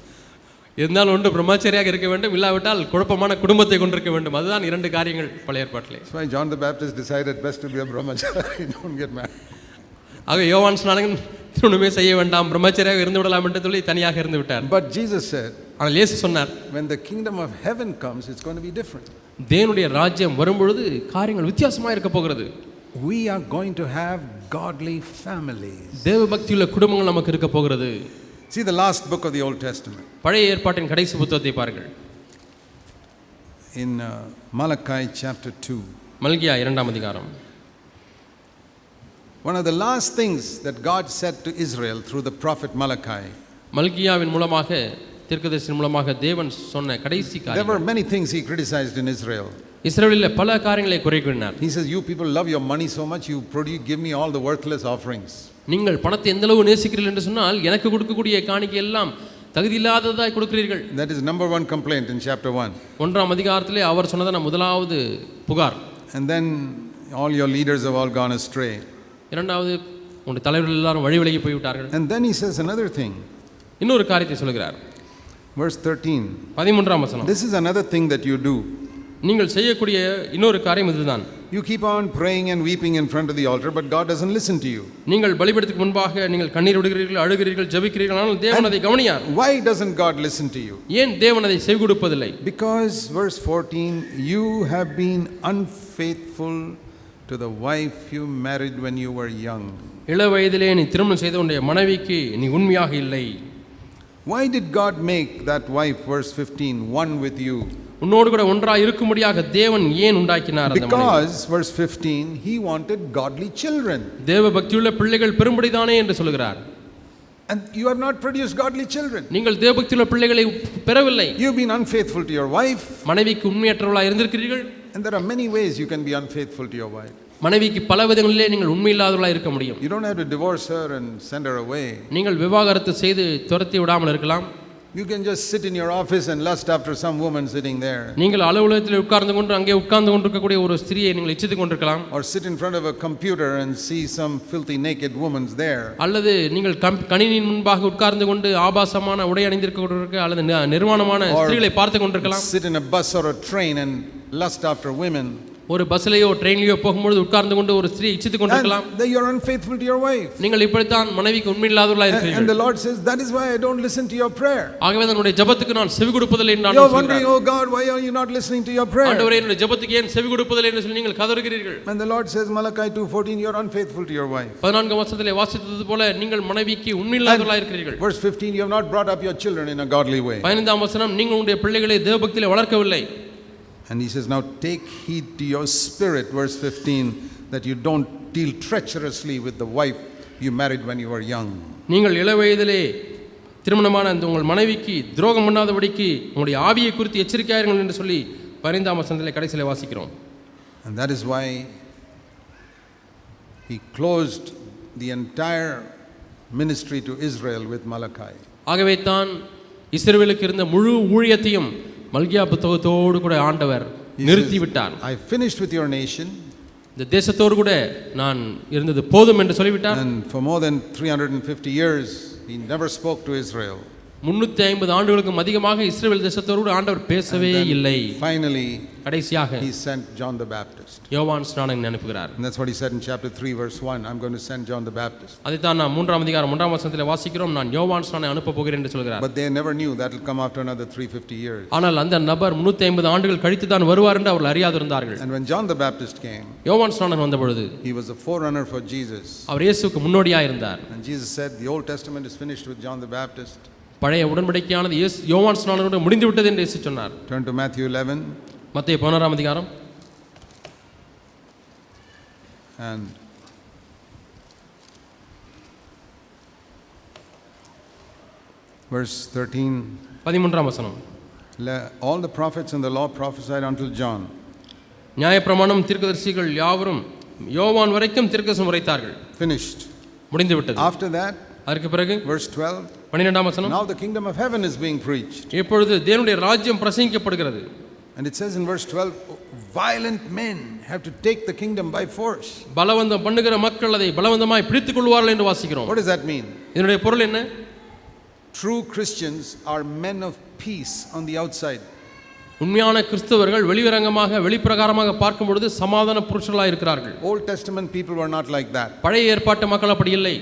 இருந்தாலும் ஒன்று பிரம்மச்சாரியாக இருக்க வேண்டும், இல்லாவிட்டால் குழப்பமான குடும்பத்தை கொண்டிருக்க வேண்டும். அதுதான் 2 காரியங்கள் பழைய ஏற்பாட்டிலே. That's why John the Baptist decided best to be a brahmachari, don't get married. ஆக யோவான் ஸ்நானகன் ஒன்றுமே செய்ய வேண்டாம், பிரம்மச்சரியாக இருந்து விடலாம் என்று சொல்லி தனியாக இருந்து விட்டார். But Jesus said, ஆனால் இயேசு சொன்னார், when the kingdom of heaven comes, it's going to be different. தேவனுடைய ராஜ்யம் வரும்பொழுது காரியங்கள் வித்தியாசமாக இருக்க போகிறது. We are going to have godly families. தேவ பக்தியுள்ள குடும்பங்கள் நமக்கு இருக்க போகிறது. See the last book of the Old Testament. பழைய ஏற்பாட்டின் கடைசி புத்தகத்தை பாருங்கள். In Malachi chapter 2. மல்கியா 2ஆம் அதிகாரம். One of the last things that God said to Israel through the prophet Malachi. மல்கியாவின் மூலமாக தீர்க்கதரிசியின் மூலமாக தேவன் சொன்ன கடைசி There காரியம். were many things he criticized in Israel. இஸ்ரவேலில் பல காரியங்களை குறை கூறினார். He says, you people love your money so much, you give me all the worthless offerings. நீங்கள் பணத்தை எந்த அளவு நேசிக்கிறீர்கள் என்று சொன்னால் எனக்கு கொடுக்கக்கூடிய காணிக்கை எல்லாம் தகுதியில்லாததாய் கொடுக்கிறீர்கள். That is number 1 complaint in chapter 1. 1ஆம் அதிகாரத்திலே அவர் சொன்னதான முதலாவது புகார். And then all your leaders have all gone astray. இரண்டாவது உங்களுடைய தலைவர்கள் எல்லாரும் வழி விலகி போய்விட்டார்கள். And then he says another thing. இன்னொரு காரியத்தை சொல்கிறார். Verse 13. 13ஆம் வசனம். This is another thing that you do. நீங்கள் செய்யக்கூடிய இன்னொரு காரியம் இதுதான். You keep on praying and weeping in front of the altar, but God doesn't listen to you. நீங்கள் பலிபீடத்துக்கு முன்பாக நீங்கள் கண்ணீர் விடுகிறீர்கள், அழுகிறீர்கள், ஜெபிக்கிறீர்கள், ஆனால் தேவன் அதை கவனியார். Why doesn't God listen to you? ஏன் தேவன் அதை செவி கொடுப்பதில்லை? Because verse 14, you have been unfaithful to the wife you married when you were young. இள வயதிலே நீ திருமணம் செய்த உன்னுடைய மனைவிக்கு நீ உண்மையாக இல்லை. Why did God make that wife, verse 15, one with you? உன்னோடு கூட ஒன்றாக இருக்கும்படியாக தேவன் ஏன் உண்டாக்கினார் அந்த மனைவி? Because verse 15, he wanted godly children. தேவ பக்தியுள்ள பிள்ளைகள் பெறும்படிதானே என்று சொல்கிறார். And you have not produced godly children. நீங்கள் தேவ பக்தியுள்ள பிள்ளைகளை பெறவில்லை. You've been unfaithful to your wife. மனைவிக்கு உண்மையற்றவர்களாக இருந்திருக்கிறீர்கள். And there are many ways you can be unfaithful to your wife. மனைவிக்கு பல விதங்களிலே நீங்கள் உண்மையில்லாதவர்களாக இருக்க முடியும். You don't have to divorce her and send her away. நீங்கள் விவாகரத்து செய்து துரத்தி விடாமல் இருக்கலாம். You can just sit in your office and lust after some woman sitting there. நீங்கள் அலுவலகத்தில் உட்கார்ந்து கொண்டு அங்கே உட்கார்ந்து கொண்டிருக்கக்கூடிய ஒரு ஸ்திரியை நீங்கள் இச்சித்துக் கொண்டிருக்கலாம். Or sit in front of a computer and see some filthy naked woman's there. அல்லது நீங்கள் கணினியின் முன்பாக உட்கார்ந்து கொண்டு ஆபாசமான உடை அணிந்திருக்க அல்லது நிர்வாணமான ஸ்திரீகளை பார்த்து கொண்டிருக்கலாம். Sit in a bus or a train and lust after women. ஒரு பஸ்லயோ ட்ரெயின்லயோ போகும்போது உட்கார்ந்து கொண்டு ஒரு ஸ்திரீ இச்சித்துக் கொண்டிருக்கலாம். And that you are unfaithful to your wife. நீங்கள் இப்படித்தான் மனைவிக்கு உண்மையில்லாதவர்களாக And இருக்கிறீர்கள். the Lord says, that is why I don't listen to your prayer. ஆகவே என்னுடைய ஜெபத்துக்கு நான் செவி கொடுப்பதில்லை என்று You are நான் wondering, சொல்கிறேன். oh God, why are you not listening to your prayer? ஆண்டவரே என்னுடைய ஜெபத்துக்கு ஏன் செவி கொடுப்பதில்லை என்று சொல்லி நீங்கள் கதறுகிறீர்கள். And the Lord says, Malachi 2:14, you are unfaithful to your wife. 14 வசனத்திலே வாசித்தது போல நீங்கள் மனைவிக்கு உண்மையில்லாதவர்களாக இருக்கிறீர்கள். Verse 15, you have not brought up your children in a godly way. 15 வசனம், நீங்கள் உங்களுடைய பிள்ளைகளை தேவபக்தியிலே வளர்க்கவில்லை. And he says, now take heed to your spirit, verse 15, that you don't deal treacherously with the wife you married when you were young. நீங்கள் இளவயதிலே திருமணமான அந்த உங்கள் மனைவிக்கு துரோகம் பண்ணாதபடிக்கு உங்களுடைய ஆவியை குறித்து எச்சரிக்கையாயிருங்கள் என்று சொல்லி 15 வசனத்திலே கடைசியிலே வாசிக்கிறோம். And that is why he closed the entire ministry to Israel with Malachi. ஆகவே தான் இஸ்ரவேலுக்கு இருந்த முழு ஊழியத்தையும் மல்கியா புத்தகத்தோடு கூட ஆண்டவர் நிறுத்திவிட்டார். I finished with your nation. இந்த தேசத்தோடு கூட நான் இருந்தது போதும் என்று சொல்லிவிட்டார். And for more than 350 years he never spoke to Israel. 350 ஆண்டுகளுக்கும் அதிகமாக இஸ்ரவேல் தேசத்தோடு ஆண்டவர் பேசவே இல்லை. Finally கடைசியாக he sent John the Baptist. யோவான் ஸ்நானகனை அனுப்புகிறார். And that's what he said in chapter 3 verse 1, I'm going to send John the Baptist. அதைத்தான் நாம் 3ஆம் அதிகாரம் 1ஆம் வசனத்திலே வாசிக்கிறோம், நான் யோவான் ஸ்நானகனை அனுப்ப போகிறேன் என்று சொல்கிறார். But they never knew that will come after another 350 years. ஆனால் அந்த நபர் 350 ஆண்டுகள் கழித்து தான் வருவார் என்று அவர்கள் அறியாதிருந்தார்கள். And when John the Baptist came, யோவான் ஸ்நானகன் வந்த பொழுது he was a forerunner for Jesus. அவர் இயேசுவுக்கு முன்னோடியாக இருந்தார். And Jesus said the Old Testament is finished with John the Baptist. பழைய உடன்படிக்கையானது யோவான் ஸ்நானகனோடு முடிந்து விட்டது என்று இயேசு சொன்னார். Turn to Matthew 11. மத்தேயு 11ஆம் அதிகாரம் And verse 13. 13ஆம் வசனம். All the prophets and the law prophesied until John. நியாயப்பிரமாணம் தீர்க்கதரிசிகள் யாவரும் யோவான் வரைக்கும் தீர்க்கதரிசனம் உரைத்தார்கள். Finished. முடிந்து விட்டது. After that, அதற்கு பிறகு verse 12. 12ஆம் வசனம். Now the kingdom of heaven is being preached. இப்பொழுது தேவனுடைய ராஜ்யம் பிரசங்கிக்கப்படுகிறது. And it says in verse 12, violent men have to take the kingdom by force. பலவந்தம் பண்ணுகிற மக்கள் அதை பலவந்தமாய் பிடித்துக் கொள்வார்கள் என்று வாசிக்கிறோம். What does that mean? இதனுடைய பொருள் என்ன? True Christians are men of peace on the outside. உண்மையான கிறிஸ்தவர்கள் வெளிவரங்கமாக வெளிப்பிரகாரமாக பார்க்கும் பொழுது சமாதான புருஷர்களாக இருக்கிறார்கள். Old Testament people were not like that. பழைய ஏற்பாட்டு மக்கள் அப்படி இல்லை.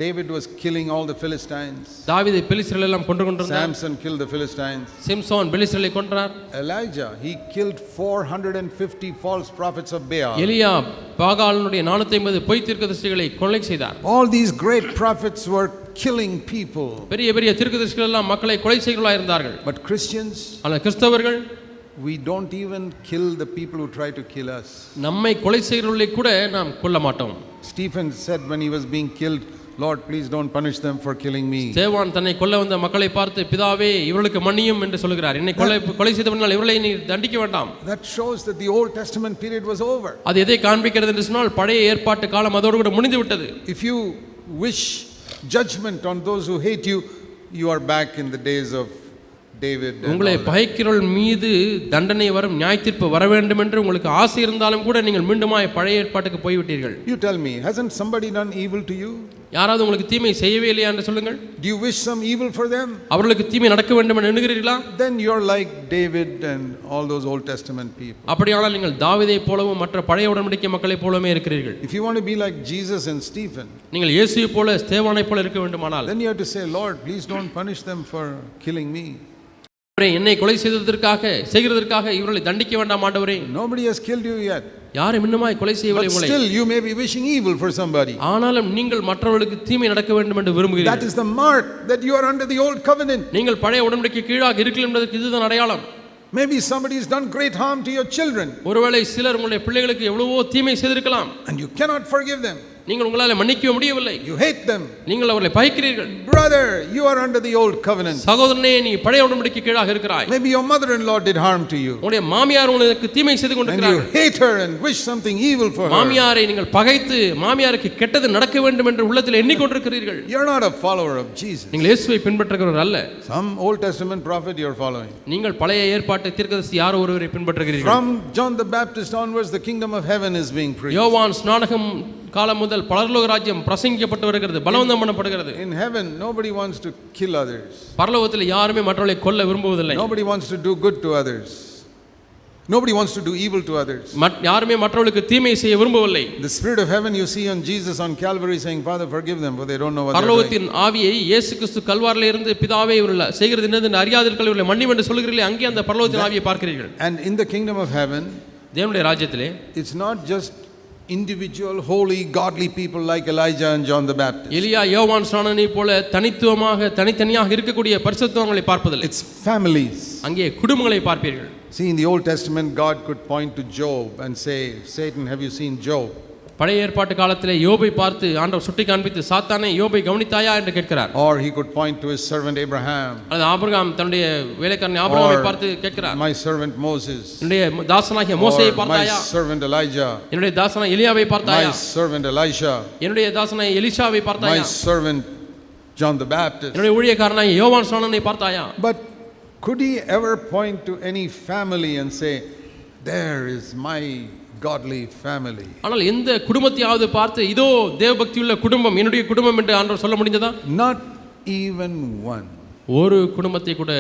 David was killing all the Philistines. தாவீது பெலிஸ்தரை எல்லாம் கொன்றார். Samson killed the Philistines. Samson பெலிஸ்தரை கொன்றார். Elijah, he killed 450 false prophets of Baal. எலியா பாகாலினுடைய 450 பொய் தீர்க்கதரிசிகளை கொலை செய்தார். All these great prophets were killing people. பெரிய பெரிய தீர்க்கதரிசிகள் எல்லாம் மக்களை கொலை செய்கிறவர்களாக இருந்தார்கள். But Christians, ஆனால் கிறிஸ்தவர்கள், we don't even kill the people who try to kill us. நம்மை கொலை செய்கிறவர்களை கூட நாம் கொல்ல மாட்டோம். Stephen said when he was being killed, Lord, please don't punish them for killing me. தேவான் தன்னை கொல்ல வந்த மக்களை பார்த்து, பிதாவே இவர்களுக்கு மன்னியும் என்று சொல்கிறார். என்னை கொலை செய்தவனால் இவர்களை நீ தண்டிக்க வேண்டாம். That shows that the Old Testament period was over. அது எதை காண்பிக்கிறது என்று சொன்னால் பழைய ஏற்பாட்டு காலம் அதோடு கூட முடிந்து விட்டது. If you wish judgment on those who hate you, you are back in the days of David. உங்களை பகைக்கிறவர்கள் மீது தண்டனை வரும், நியாயத்தீர்ப்பு வர வேண்டும் என்று உங்களுக்கு ஆசை இருந்தாலும் கூட நீங்கள் மீண்டுமாய் பழைய ஏற்பாட்டுக்கு போய்விட்டீர்கள். You tell me, hasn't somebody done evil to you? யாராவது உங்களுக்கு தீமை செய்யவே இல்லையா என்று சொல்லுங்கள். Do you wish some evil for them? அவர்களுக்கு தீமை நடக்க வேண்டும் என்று எண்ணுகிறீர்களா? Then you're like David and all those Old Testament people. அப்படியானால் நீங்கள் தாவீதைப் போலவும் மற்ற பழைய உடன்படிக்கை மக்களைப் போலவே இருக்கிறீர்கள். If you want to be like Jesus and Stephen, நீங்கள் இயேசுவைப் போல ஸ்தேவானைப் போல இருக்க வேண்டுமானால், then you have to say, Lord, please don't punish them for killing me. என்னை கொலை செய்கிறதற்காக இவர்களை தண்டிக்க வேண்டாம் ஆண்டவரே. Nobody has killed you yet. யாரும் இன்னுமாய் கொலை செய்யவில்லை But உங்களை. still you may be wishing evil for somebody. ஆனாலும் நீங்கள் மற்றவர்களுக்கு தீமை நடக்க வேண்டும் என்று விரும்புகிறீர்கள். That is the mark that you are under the old covenant. நீங்கள் பழைய உடன்படிக்கை கீழாக இருக்கிறீர்கள் என்பதற்கு இதுதான் அடையாளம். Maybe somebody has done great harm to your children. ஒருவேளை சிலர் உங்களுடைய பிள்ளைகளுக்கு எவ்வளவோ தீமை செய்திருக்கலாம். And you cannot forgive them. நீங்கள் உங்களால் மன்னிக்க முடியவில்லை. You hate them. நீங்கள் அவர்களை பகைக்கிறீர்கள். Brother, you are under the old covenant. சகோதரனே, நீ பழைய உடன்படிக்கை கீழாக இருக்கிறாய். Maybe your mother-in-law did harm to you. உங்களுடைய மாமியார் உங்களுக்கு தீமை செய்து கொண்டிருக்கிறார். And you hate her and wish something evil for her. மாமியாரை நீங்கள் பகைத்து மாமியாருக்கு கெட்டது நடக்க வேண்டும் என்று உள்ளத்தில் எண்ணிக்கொண்டிருக்கிறீர்கள். You are not a follower of Jesus. நீங்கள் இயேசுவை பின்பற்றுகிறவர் அல்ல. Some Old Testament prophet you are following. நீங்கள் பழைய ஏற்பாட்டு தீர்க்கதரிசி யாரோ ஒருவரை பின்பற்றுகிறீர்கள். From John the Baptist onwards the kingdom of heaven is being preached. யோவான் ஸ்நானகம் காலம் முதல் பரலோக ராஜ்யம் பிரசங்கிக்கப்பட்டு வருகிறது, பலவந்தம் பண்ணப்படுகிறது. In heaven nobody wants to kill others. பரலோகத்தில் யாருமே மற்றவர்களை கொல்ல விரும்புவதில்லை. Nobody wants to do good to others. Nobody wants to do evil to others. யாருமே மற்றவர்களுக்கு தீமை செய்ய விரும்பவில்லை. The spirit of heaven you see on Jesus on Calvary saying, Father, forgive them, for they don't know what they are doing. பரலோகத்தின் ஆவியை இயேசு கிறிஸ்து கல்வாரிலே இருந்து பிதாவே இவர்கள் செய்கிறது என்னது அறியாதிருக்கள் இவர்களை மன்னியும் என்று சொல்கிறீர்களே, அங்கே அந்த பரலோகத்தின் ஆவியை பார்க்கிறீர்கள். And in the kingdom of heaven, தேவனுடைய ராஜ்யத்திலே it's not just individual holy godly people like Elijah and John the Baptist. எலியா யோவான் ஸ்நானனை போல தனித்தனியாக இருக்கக்கூடிய பரிசுத்தவான்களை பார்ப்பதில்லை. It's families. அங்கே குடும்பங்களை பார்ப்பீர்கள். See, in the Old Testament, God could point to Job and say, Satan, have you seen Job? பழைய ஏற்பாட்டு காலத்திலே யோபை பார்த்து ஆண்டவர் சுட்டி காண்பித்து சாத்தானே யோபை கவனித்தாயா என்று கேட்கிறார். Or he could point to his servant Abraham. அது ஆபிரகாம் தன்னுடைய வேலைக்காரன் ஆபிரகாமை பார்த்து கேட்கிறார். My servant Moses. என்னுடைய தாசனாகிய மோசேயை பார்த்தாயா? My servant Elijah. என்னுடைய தாசனாகிய எலியாவை பார்த்தாயா? My servant Elisha. என்னுடைய தாசனாகிய எலிஷாவை பார்த்தாயா? My servant John the Baptist. என்னுடைய ஊழியக்காரனாகிய யோவான் ஸ்நானனை பார்த்தாயா? But could he ever point to any family and say, there is my godly family? ஆனால் எந்த குடும்பத்தையாவது பார்த்து இதோ தேவபக்தியுள்ள குடும்பம் என்னுடைய குடும்பம் என்று ஆண்டவர் சொல்ல முடிந்ததா? Not even one. ஒரு குடும்பத்தை கூட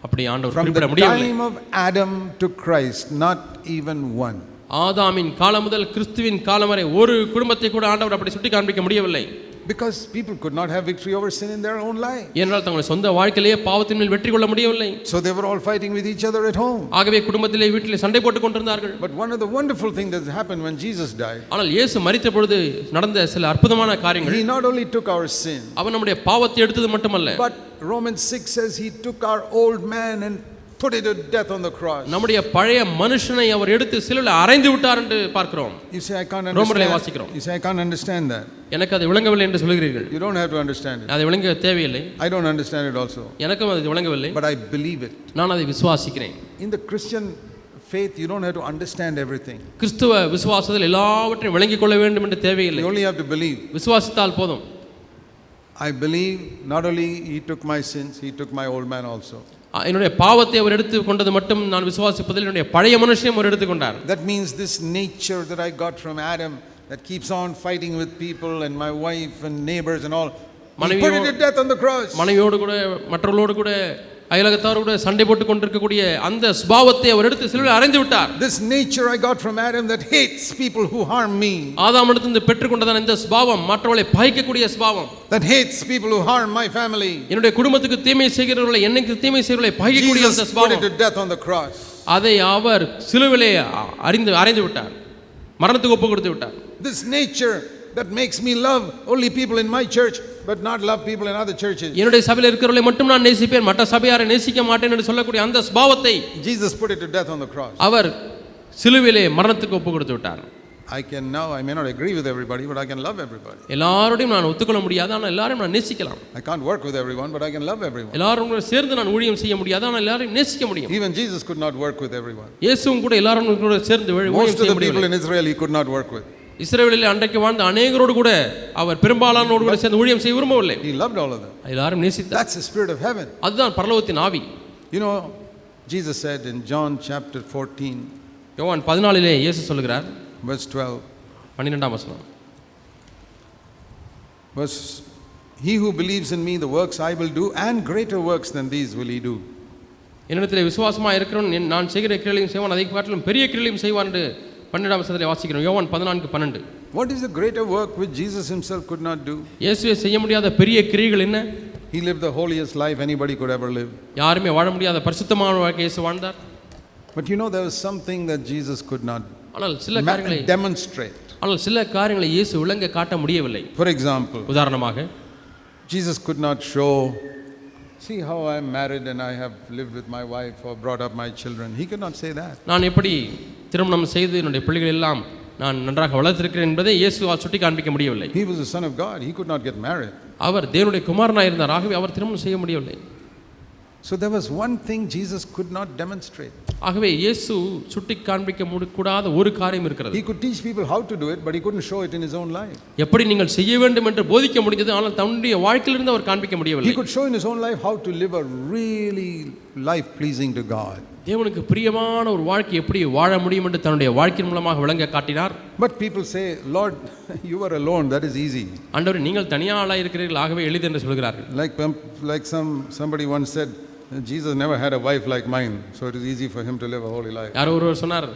அப்படி ஆண்டவர் From குறிப்பிட the முடியவில்லை. time of Adam to Christ, not even one. ஆதாமின் காலம் முதல் கிறிஸ்துவின் காலம் வரை ஒரு குடும்பத்தை கூட ஆண்டவர் அப்படி சுட்டி காண்பிக்க முடியவில்லை. Because people could not have victory over sin in their own life. ஏனென்றால் தங்கள் சொந்த வாழ்க்கையிலேயே பாவத்தின் மேல் வெற்றி கொள்ள முடியவில்லை. So they were all fighting with each other at home. ஆகவே குடும்பத்திலே வீட்டிலே சண்டை போட்டுக் கொண்டிருந்தார்கள். But one of the wonderful things that happened when Jesus died, ஆனால் இயேசு மரித்த பொழுது நடந்த சில அற்புதமான காரியங்கள். he not only took our sin, அவர் நம்முடைய பாவத்தை எடுத்தது மட்டுமல்ல, but Romans 6 says he took our old man and put it to death on the cross. நம்முடைய பழைய மனுஷனை அவர் எடுத்து சிலுவையில் அறைந்து விட்டார் என்று பார்க்கிறோம். You say I can't ரோமரிலே understand. வாசிக்கிறோம். You say I can't understand that. எனக்கு அது விளங்கவில்லை என்று சொல்கிறீர்கள். You don't have to understand it. அது விளங்க தேவையில்லை. I don't understand it also. எனக்கும் அது விளங்கவில்லை. But I believe it. நான் அதை விசுவாசிக்கிறேன். In the Christian faith you don't have to understand everything. கிறிஸ்துவ விசுவாசத்தில் எல்லாவற்றையும் விளங்கிக் கொள்ள வேண்டும் என்று தேவையில்லை. You only have to believe. விசுவாசித்தால் போதும். I believe not only he took my sins, he took my old man also. என்னுடைய பாவத்தை அவர் எடுத்து கொண்டது மட்டும் நான் விசுவாசிப்பதில் என்னுடைய பழைய மனுஷனையும் அவர் எடுத்து கொண்டார். That means this nature that I got from Adam that keeps on fighting with people and my wife and neighbors and all, he put it to death on the cross. மனைவியோடு கூட மற்றவர்களோடு கூட அயலகத்தாரோடு கூட சண்டை போட்டுக் கொண்டிருக்கக்கூடிய அந்த சுபாவத்தை அவர் எடுத்து சிலுவையில் அறைந்து விட்டார். This nature I got from Adam that hates people who harm me. ஆதாமிடமிருந்து பெற்றுக்கொண்டதான இந்த சுபாவம், மற்றவர்களை பகைக்கக்கூடிய சுபாவம், that hates people who harm my family. என்னுடைய குடும்பத்துக்கு தீமை செய்கிறவர்களை, எனக்கு தீமை செய்கிறவர்களை பகைக்கக்கூடிய அந்த Jesus put it சுபாவம், to death on the cross. அதை அவர் சிலுவையிலே அறைந்து விட்டார், மரணத்துக்கு ஒப்பு கொடுத்து விட்டார். This nature that makes me love only people in my church but not love people in other churches. என்னுடைய சபையில் இருக்கிறவர்களை மட்டும் நான் நேசிப்பேன், மற்ற சபையாரை நேசிக்க மாட்டேன் என்று சொல்லக்கூடிய அந்த சுபாவத்தை Jesus put it to death on the cross. அவர் சிலுவையிலே மரணத்துக்கு ஒப்பு கொடுத்து விட்டார். I may not agree with everybody, but I can love everybody. எல்லாரோடையும் நான் ஒத்துக்கொள்ள முடியாது, ஆனால் எல்லாரையும் நான் நேசிக்கலாம். I can't work with everyone, but I can love everyone. எல்லாரும் கூட சேர்ந்து நான் ஊழியம் செய்ய முடியாது, ஆனால் எல்லாரையும் நேசிக்க முடியும். Even Jesus could not work with everyone. இயேசுவும் கூட எல்லாரும் கூட சேர்ந்து ஊழியம் Most of செய்ய the people முடியவில்லை. in Israel he could not work with. இஸ்ரவேலில் அன்றைக்கு வாழ்ந்த அநேகரோடு கூட அவர் பெரும்பாலானோடு கூட சேர்ந்து ஊழியம் செய்ய விரும்பவில்லை. He loved all of them. எல்லாரும் நேசித்தார். That's the spirit of heaven. அதுதான் பரலோகத்தின் ஆவி. You know, Jesus said in John chapter 14, யோவான் 14 இயேசு சொல்கிறார், verse 12, 12ஆம் வசனம், verse, he who believes in me, the works I will do and greater works than these will he do. என்னிடத்தில் விசுவாசமாக இருக்கிறவன் நான் செய்கிற கிரியைகளையும் செய்வான், அதை காட்டிலும் பெரிய கிரியைகளையும் செய்வான் என்று 12ஆம் வசனத்திலே வாசிக்கிறோம். யோவான் 14:12. What is the greater work which Jesus himself could not do? இயேசுவே செய்ய முடியாத பெரிய கிரியைகள் என்ன? He lived the holiest life anybody could ever live. யாருமே வாழ முடியாத பரிசுத்தமான வாழ்க்கை இயேசு வாழ்ந்தார். But you know, there was something that Jesus could not ஆனால் சில காரியங்களை demonstrate. ஆனால் சில காரியங்களை இயேசு விளங்க காட்ட முடியவில்லை. For example, உதாரணமாக Jesus could not show, see how I am married and I have lived with my wife or brought up my children. He could not say that. நான் எப்படி திருமணம் செய்து என்னுடைய பிள்ளைகள் எல்லாம் நான் நன்றாக வளர்த்திருக்கிறேன் என்பதை இயேசுவால் சுட்டி காண்பிக்க முடியவில்லை. He was the son of God. He could not get married. அவர் தேவனுடைய குமாரனாக இருந்தார், ஆகவே அவர் திருமணம் செய்ய முடியவில்லை. So there was one thing Jesus could not demonstrate. ஆகவே இயேசு சுட்டி காண்பிக்க கூடாத ஒரு காரியம் இருக்கிறது. He could teach people how to do it, but he couldn't show it in his own life. எப்படி நீங்கள் செய்ய வேண்டும் என்று போதிக்க முடிந்தது, ஆனால் தன்னுடைய வாழ்க்கையிலிருந்து அவர் காண்பிக்க முடியவில்லை. He could show in his own life how to live a really life pleasing to God. தேவனுக்கு பிரியமான ஒரு வாழ்க்கை எப்படி வாழ முடியும் என்று தன்னுடைய வாழ்க்கையின் மூலமாக விளங்க காட்டினார். But people say, Lord, you are alone, that is easy. ஆண்டவரே நீங்கள் தனியாக இருக்கிறீர்கள், ஆகவே எளிது என்று சொல்கிறார்கள். Like somebody once said, Jesus never had a wife like mine, so it is easy for him to live a holy life. யாரோ ஒருவர் சொன்னார்,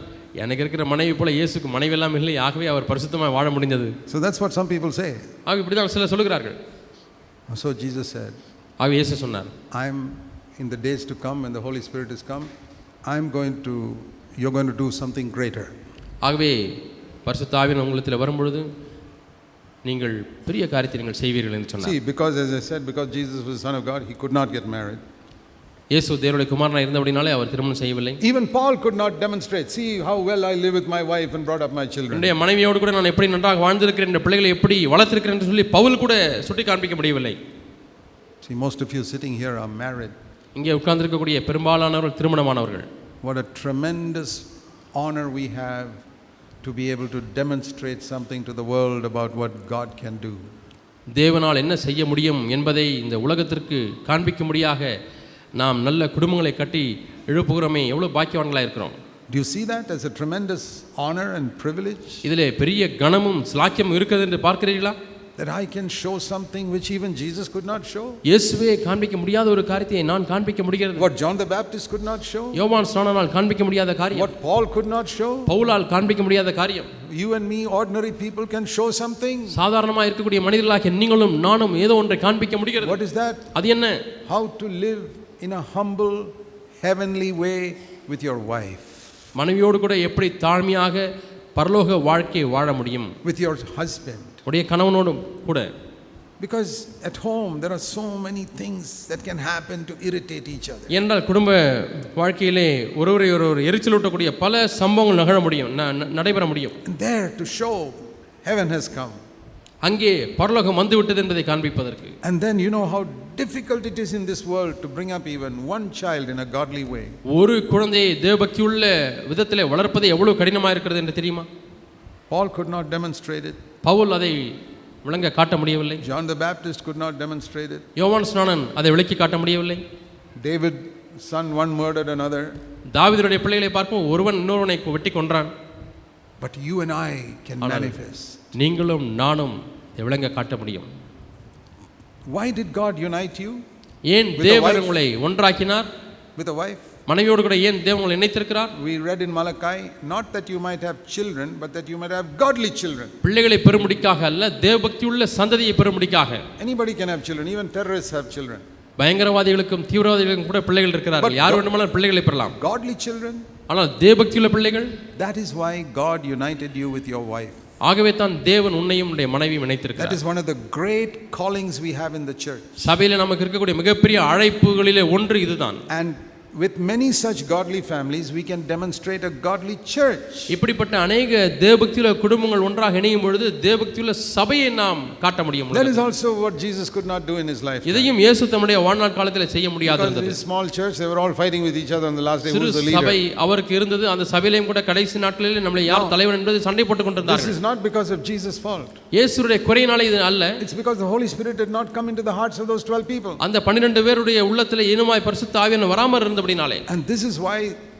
எனக்கு இருக்கிற மனைவி போல இயேசுக்கு மனைவி எல்லாம் இல்லை, ஆகவே அவர் பரிசுத்தமாக வாழ முடிந்தது. So that's what some people say. ஆக இப்படி தான் சிலர் சொல்லுகிறார்கள். So Jesus said, ஆக இயேசு சொன்னார், I'm in the days to come when the Holy Spirit is come, you're going to do something greater. ஆகவே பரிசுத்த ஆவியானவர் உங்களிடத்தில் வரும்பொழுது நீங்கள் பெரிய காரியத்தை நீங்கள் செய்வீர்கள் என்று சொன்னார். See, because as I said, because Jesus was the Son of God, he could not get married. இயேசு தேவனுடைய குமாரனாக இருந்தபடினாலே அவர் திருமணம் செய்யவில்லை. Even Paul could not demonstrate, see how well I live with my wife and brought up my children. என்னுடைய மனைவியோடு கூட நான் எப்படி நன்றாக வாழ்ந்திருக்கிறேன், என்ற பிள்ளைகளை எப்படி வளர்த்திருக்கிறேன் என்று சொல்லி பவுல் கூட சுட்டி காண்பிக்க முடியவில்லை. See, most of you sitting here are married. இங்கே உட்கார்ந்திருக்கக்கூடிய பெரும்பாலானவர்கள் திருமணமானவர்கள். What a tremendous honor we have to be able to demonstrate something to the world about what God can do. தேவனால் என்ன செய்ய முடியும் என்பதை இந்த உலகத்திற்கு காண்பிக்கும்படியாக நாம் நல்ல குடும்பங்களை கட்டி எழுப்புகிறோமே, எவ்வளவு பாக்கியவான்களாக இருக்கிறோம். Do you see that as a tremendous honor and privilege? இதிலே பெரிய கனமும் ஸ்லாக்கியமும் இருக்கிறது என்று பார்க்கிறீர்களா? That I can show something which even Jesus could not show. இயேசுவே காண்பிக்க முடியாத ஒரு காரியத்தை நான் காண்பிக்க முடிகிறது. What John the Baptist could not show. யோவான் ஸ்நானனால் காண்பிக்க முடியாத காரியம். What Paul could not show. பவுலால் காண்பிக்க முடியாத காரியம். You and me, ordinary people, can show something. சாதாரணமாக இருக்கக்கூடிய மனிதர்களாகிய நீங்களும் நானும் ஏதோ ஒன்றை காண்பிக்க முடிகிறது. What is that? அது என்ன? How to live in a humble, heavenly way with your wife. மனைவியோடு கூட எப்படி தாழ்மையாக பரலோக வாழ்க்கை வாழ முடியும். With your husband. உடைய கணவனோடும் கூட. Because at home there are so many things that can happen to irritate each other. என்றால் குடும்ப வாழ்க்கையிலே ஒருவரை ஒருவர் எரிச்சலூட்டக்கூடிய பல சம்பவங்கள் நிகழ முடியும், நடைபெற முடியும். And there to show heaven has come. அங்கே பரலோகம் வந்து விட்டது என்பதை காண்பிப்பதற்கு. And then you know how difficult it is in this world to bring up even one child in a godly way. ஒரு குழந்தையை தேவபக்தியுள்ள விதத்திலே வளர்ப்பது எவ்வளவு கடினமாக இருக்கிறது என்று தெரியுமா? Paul could not demonstrate it. Pavul அதை விளங்க காட்ட முடியவில்லை. John the Baptist could not demonstrate it. யோவான் ஸ்நானன் அதை விளக்கி காட்ட முடியவில்லை. David son one murdered another. தாவீதுடைய பிள்ளைகளை பார்க்கும் ஒருவன் இன்னொருவனை வெட்டி கொன்றான். But you and I can manifest. நீங்களும் நானும் இதை விளங்க காட்ட முடியும். Why did God unite you? ஏன் தேவன் உங்களை ஒன்றாக்கினார்? With a wife. மனைவியோடு கூட ஏன் தேவன் உங்களை இணைத்திருக்கிறார்? We read in Malachi, not that you might have children, but that you might have godly children. பிள்ளைகளை பெறும்படிக்காக அல்ல, தேவபக்தியுள்ள சந்ததியை பெறும்படிக்காக. Anybody can have children, even terrorists have children. பயங்கரவாதிகளுக்கும் தீவிரவாதிகளுக்கும் கூட பிள்ளைகள் இருக்கிறார்கள். யார் வேண்டுமானாலும் பிள்ளைகளை பெறலாம். Godly children. ஆனால் தேவபக்தியுள்ள பிள்ளைகள். That is why God united you with your wife. ஆகவே தான் தேவன் உன்னையும் உன்னுடைய மனைவியும் இணைத்திருக்கிறார். That is one of the great callings we have in the church. சபையிலே நமக்கு இருக்கக்கூடிய மிகப்பெரிய அழைப்புகளிலே ஒன்று இதுதான். And with many such godly families we can demonstrate a godly church. இப்படிப்பட்ட अनेक தேவபக்தியுள்ள குடும்பங்கள் ஒன்றாக இணையும் பொழுது தேவபக்தியுள்ள சபையை நாம் காட்ட முடியும். That is also what Jesus could not do in his life. இதையும் இயேசு தம்முடைய வாழ்நாள் காலத்தில் செய்ய முடியாது இருந்தது. In a small church they were all fighting with each other on the last day, who was the leader. சபை அவருக்கு இருந்தது. அந்த சபையிலேயும் கூட கடைசி நாட்களில் நம்மளை யார் தலைவர் என்பது சண்டை போட்டுக் கொண்டிருந்தார்கள். This is not because of Jesus' fault. இயேசுவுடைய குறையினாலே இது அல்ல. It's because the Holy Spirit did not come into the hearts of those 12 people. அந்த 12 பேருடைய உள்ளத்திலே இனுமாய் பரிசுத்த ஆவியானவர் வராமற் இருந்தபடினாலே. And this is why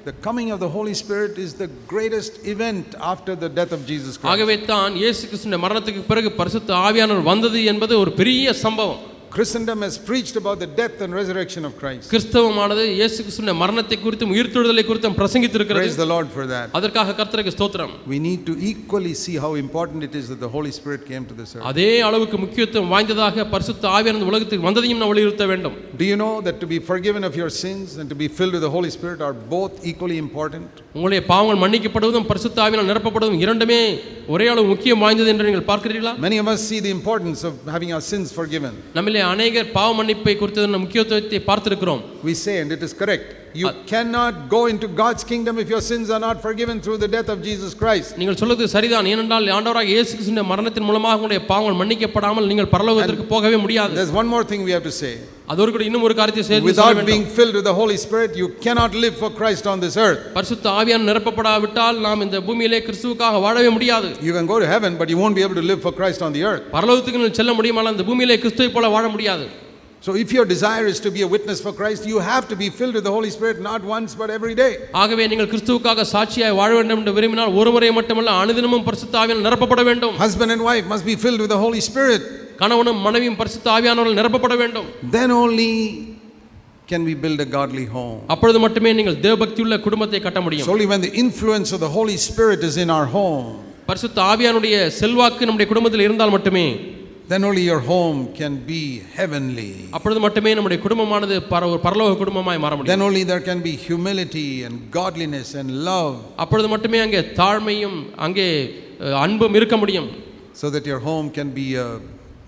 the coming of the Holy Spirit is the greatest event after the death of Jesus Christ. ஆகவே தான் இயேசு கிறிஸ்துவின் மரணத்துக்கு பிறகு பரிசுத்த ஆவியானவர் வந்தது என்பது ஒரு பெரிய சம்பவம். Christendom has preached about the death and resurrection of Christ. கிறிஸ்தவமானது இயேசு கிறிஸ்துவின் மரணத்தை குறித்தும் உயிர்த்தெழுதலை குறித்தும் பிரசங்கித்திருக்கிறது. Praise the Lord for that. அதற்காக கர்த்தருக்கு ஸ்தோத்திரம். We need to equally see how important it is that the Holy Spirit came to this earth. அதே அளவுக்கு முக்கியத்துவம் வாய்ந்ததாக பரிசுத்த ஆவியானவர் உலகத்துக்கு வந்ததையும் நாம் வலியுறுத்த வேண்டும். Do you know that to be forgiven of your sins and to be filled with the Holy Spirit are both equally important? உங்களுடைய பாவங்கள் மன்னிக்கப்படுவதும் பரிசுத்த ஆவியால் நிரப்பப்படுவதும் இரண்டுமே ஒரே அளவு முக்கியம் வாய்ந்தது என்று நீங்கள் பார்க்கிறீர்களா? Many of us see the importance of having our sins forgiven. நம்மிலே அநேகர் பாவ மன்னிப்பை குறித்ததான முக்கியத்துவத்தை பார்த்திருக்கிறோம். We say, and it is correct, you cannot go into God's kingdom if your sins are not forgiven through the death of Jesus Christ. நீங்கள் சொல்வது சரிதான். ஏனென்றால் ஆண்டவராகிய இயேசு கிறிஸ்துவின் மரணத்தின் மூலமாக உங்களுடைய பாவங்கள் மன்னிக்கப்படாமல் நீங்கள் பரலோகத்திற்கு போகவே முடியாது. There's one more thing we have to say. அதோடு கூட இன்னும் ஒரு காரியத்தை சேர்த்து சொல்ல Without வேண்டும். being filled with the Holy Spirit, you cannot live for Christ on this earth. பரிசுத்த ஆவியால் நிரப்பப்படாவிட்டால் நாம் இந்த பூமியிலே கிறிஸ்துவுக்காக வாழவே முடியாது. You can go to heaven, but you won't be able to live for Christ on the earth. பரலோகத்துக்கு நீங்கள் செல்ல முடியுமானால் இந்த பூமியிலே கிறிஸ்துவை போல வாழ முடியாது. So if your desire is to be a witness for Christ, you have to be filled with the Holy Spirit not once but every day. ஆகவே நீங்கள் கிறிஸ்துவுக்காக சாட்சியாய் வாழ வேண்டும் என்று விரும்பினால் ஒரு முறை மட்டுமல்ல அனுதினமும் பரிசுத்த ஆவியால் நிரப்பப்பட வேண்டும். Husband and wife must be filled with the Holy Spirit. கணவனும் மனைவியும் பரிசுத்த ஆவியானவரால் நிரப்பப்பட வேண்டும். Then only can we build a godly home. அப்பொழுது மட்டுமே நீங்கள் தேவபக்தியுள்ள குடும்பத்தை கட்ட முடியும். It's only when the influence of the Holy Spirit is in our home, பரிசுத்த ஆவியானுடைய செல்வாக்கு நம்முடைய குடும்பத்தில் இருந்தால் மட்டுமே, then only your home can be heavenly. அப்பொழுது மட்டுமே நம்முடைய குடும்பமானது பரலோக குடும்பமாய் மாற முடியும். Then only there can be humility and godliness and love. அப்பொழுது மட்டுமே அங்கே தாழ்மையும் அங்கே அன்பும் இருக்க முடியும். So that your home can be a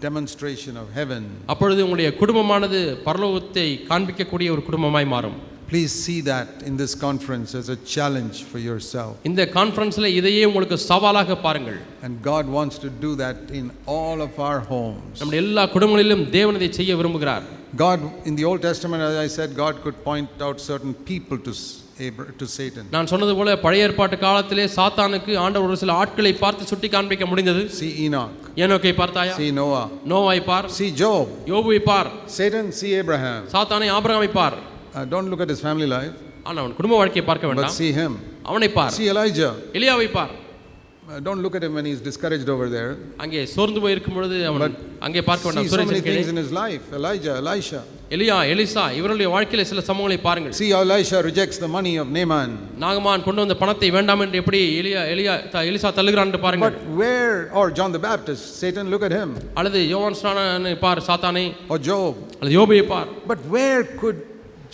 demonstration of heaven. அப்பொழுது உங்களுடைய குடும்பமானது பரலோகத்தை காண்பிக்கக்கூடிய ஒரு குடும்பமாய் மாறும். Please see that in this conference as a challenge for yourself. இந்த கான்ஃபரன்ஸ்ல இதையே உங்களுக்கு சவாலாக பாருங்கள். And God wants to do that in all of our homes. நம்முடைய எல்லா குடும்பங்களிலும் தேவன் இதை செய்ய விரும்புகிறார். God, in the Old Testament, as I said, God could point out certain people to Satan. நான் சொன்னது போல பழைய ஏற்பாட்டு காலத்திலே சாத்தானுக்கு ஆண்டவர் ஒரு சில ஆட்களை பார்த்து சுட்டி காண்பிக்க முடிந்தது. See Enoch. ஏனோக்கை பார்த்தாயா? See Noah. நோவாவை பார். See Job. யோபுவை பார். Satan, see Abraham. சாத்தானை ஆபிரகாமை பார். Don't look at his family life. அவன் குடும்ப வாழ்க்கையை பார்க்க But வேண்டாம். see him. அவனை பார். See Elijah. எலியாவை பார். Don't look at him when he's discouraged over there. அங்கே சோர்ந்து போய் இருக்கும் பொழுது அவன் அங்கே பார்க்க வேண்டாம். See so many things in his life. Elijah, Elisha. எலியா, எலிசா இவர்களுடைய வாழ்க்கையில சில சம்பவங்களை பாருங்கள். See how Elisha rejects the money of Naaman. நாகமான் கொண்டு வந்த பணத்தை வேண்டாம் என்று எப்படி எலிசா தள்ளுகிறான் என்று பாருங்கள். But where, or John the Baptist, Satan, look at him. அல்லது யோவான் ஸ்நானனை பார் சாத்தானை. Or Job. அல்லது யோபுவை பார். But where could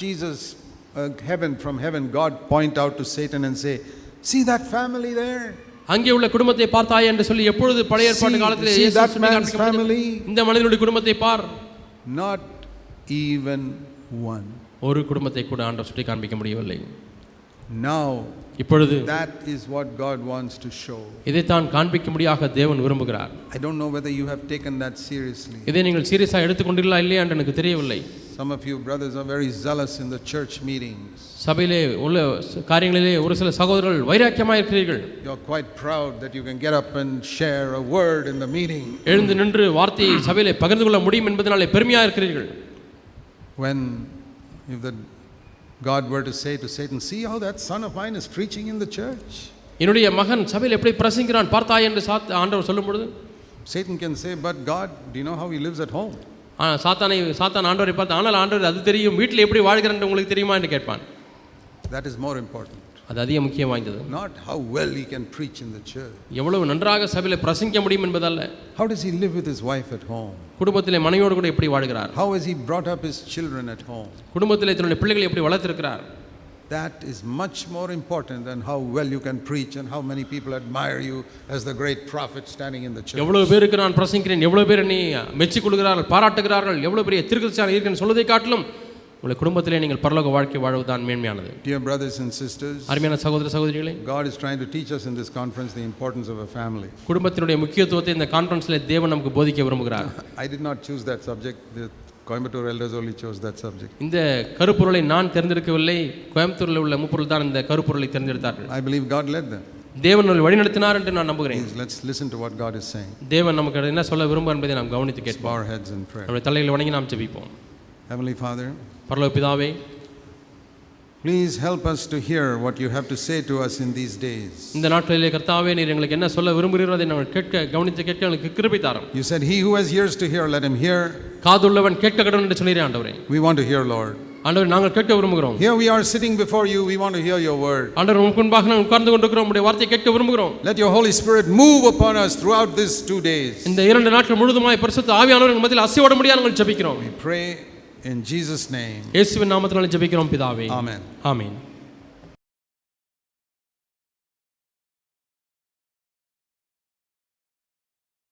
Jesus, from heaven, God point out to Satan and say, see that family there? அங்கே உள்ள குடும்பத்தை பார்த்தாய் என்று சொல்லி எப்பொழுது பழைய ஏற்பாட்டு காலத்திலே see that man's family? இந்த மனிதனுடைய குடும்பத்தை பார். Not even one. ஒரு குடும்பத்தை கூட ஆண்டவர் சுட்டி காண்பிக்க முடியவில்லை. Now இப்பொழுது that is what God wants to show. இதைத்தான் காண்பிக்க முடியாக தேவன் விரும்புகிறார். I don't know whether you have taken that seriously. இதை நீங்கள் சீரியஸா எடுத்துக்கொண்டீர்களா இல்லையா என்று எனக்கு தெரியவில்லை. Some of you brothers are very zealous in the church meetings. சபையிலே உள்ள காரியங்களிலே ஒரு சில சகோதரர்கள் வைராக்கியமாக இருக்கிறீர்கள். You are quite proud that you can get up and share a word in the meeting. எழுந்து நின்று வார்த்தையை சபையிலே பகிர்ந்து கொள்ள முடியும் என்பதனாலே பெருமையாக இருக்கிறீர்கள். When if the God were to say to Satan, see how that son of mine is preaching in the church. என்னுடைய மகன் சபையில் எப்படி பிரசங்கிக்கிறான் பார்த்தாய் என்று ஆண்டவர் சொல்லும் பொழுது Satan can say, but God, do you know how he lives at home? சாத்தான் ஆண்டவரை பார்த்து, ஆனால் ஆண்டவர் அது தெரியும், வீட்டில் எப்படி வாழ்கிறான் உங்களுக்கு தெரியுமா என்று கேட்பான். That is more important. அது அதிக முக்கியம் வாய்ந்தது. Not how well he can preach in the church. எவ்வளவு நன்றாக சபையில் பிரசங்கிக்க முடியும் என்பதல்ல. How does he live with his wife at home? குடும்பத்திலே மனைவியோடு கூட எப்படி வாழ்கிறார்? How has he brought up his children at home? குடும்பத்திலே தன்னுடைய பிள்ளைகளை எப்படி வளர்த்திருக்கிறார்? That is much more important than how well you can preach and how many people admire you as the great prophet standing in the church. எவ்வளவு பேருக்கு நான் பிரசங்கிக்கிறேன், எவ்வளவு பேர் என்னை மெச்சிக் கொள்கிறார்கள், பாராட்டுகிறார்கள், எவ்வளவு பெரிய தீர்க்கதரிசியாக இருக்கிறேன் சொல்வதை காட்டிலும் உங்கள் குடும்பத்திலே நீங்கள் பரலோக வாழ்க்கை வாழ்வதுதான் மேன்மையானது. Dear brothers and sisters, அருமையான சகோதர சகோதரிகளே, God is trying to teach us in this conference the importance of a family. குடும்பத்தினுடைய முக்கியத்துவத்தை இந்த கான்ஃபரன்ஸ்ல தேவன் நமக்கு போதிக்க விரும்புகிறார். I did not choose that subject. The Coimbatore elders only chose that subject. இந்த கருப்பொருளை நான் தேர்ந்தெடுக்கவில்லை, கோயம்புத்தூரில் உள்ள முப்பொருள் தான் இந்த கருப்பொருளை தேர்ந்தெடுத்தார்கள். I believe God led them. தேவன் வழிநடத்தினார் என்று நான் நம்புகிறேன். Let's listen to what God is saying. தேவன் நமக்கு என்ன சொல்ல விரும்புகிறார் என்பதை நாம் கவனித்து கேட்போம். Bow our heads in prayer. நம்முடைய தலைகளை வணங்கி நாம் ஜெபிப்போம். Heavenly Father, பரலோக பிதாவே, please help us to hear what you have to say to us in these days. இந்த நாட்களிலே கர்த்தாவே நீர் எங்களுக்கு என்ன சொல்ல விரும்புகிறீரோ அதை நாங்கள் கவனித்து கேட்க எங்களுக்கு கிருபை தாரும். You said he who has ears to hear, let him hear. காதுள்ளவன் கேட்க கடவன் என்று சொன்னீரே ஆண்டவரே. We want to hear, Lord. ஆண்டவரே நாங்கள் கேட்க விரும்புகிறோம். Here we are sitting before you, we want to hear your word. ஆண்டவரே உமக்கு முன்பாக நாங்கள் உட்கார்ந்து கொண்டிருக்கிறோம், உம்முடைய வார்த்தையை கேட்க விரும்புகிறோம். Let your Holy Spirit move upon us throughout these 2 days. இந்த 2 நாட்கள் முழுதுமாய் பரிசுத்த ஆவியானவர் எங்கள் மத்தியில் அசைவாட முடியாது நாங்கள் ஜெபிக்கிறோம். We pray in Jesus' name. இயேசுவின் நாமத்தினாலே ஜெபிக்கிறோம் பிதாவே. Amen. ஆமென்.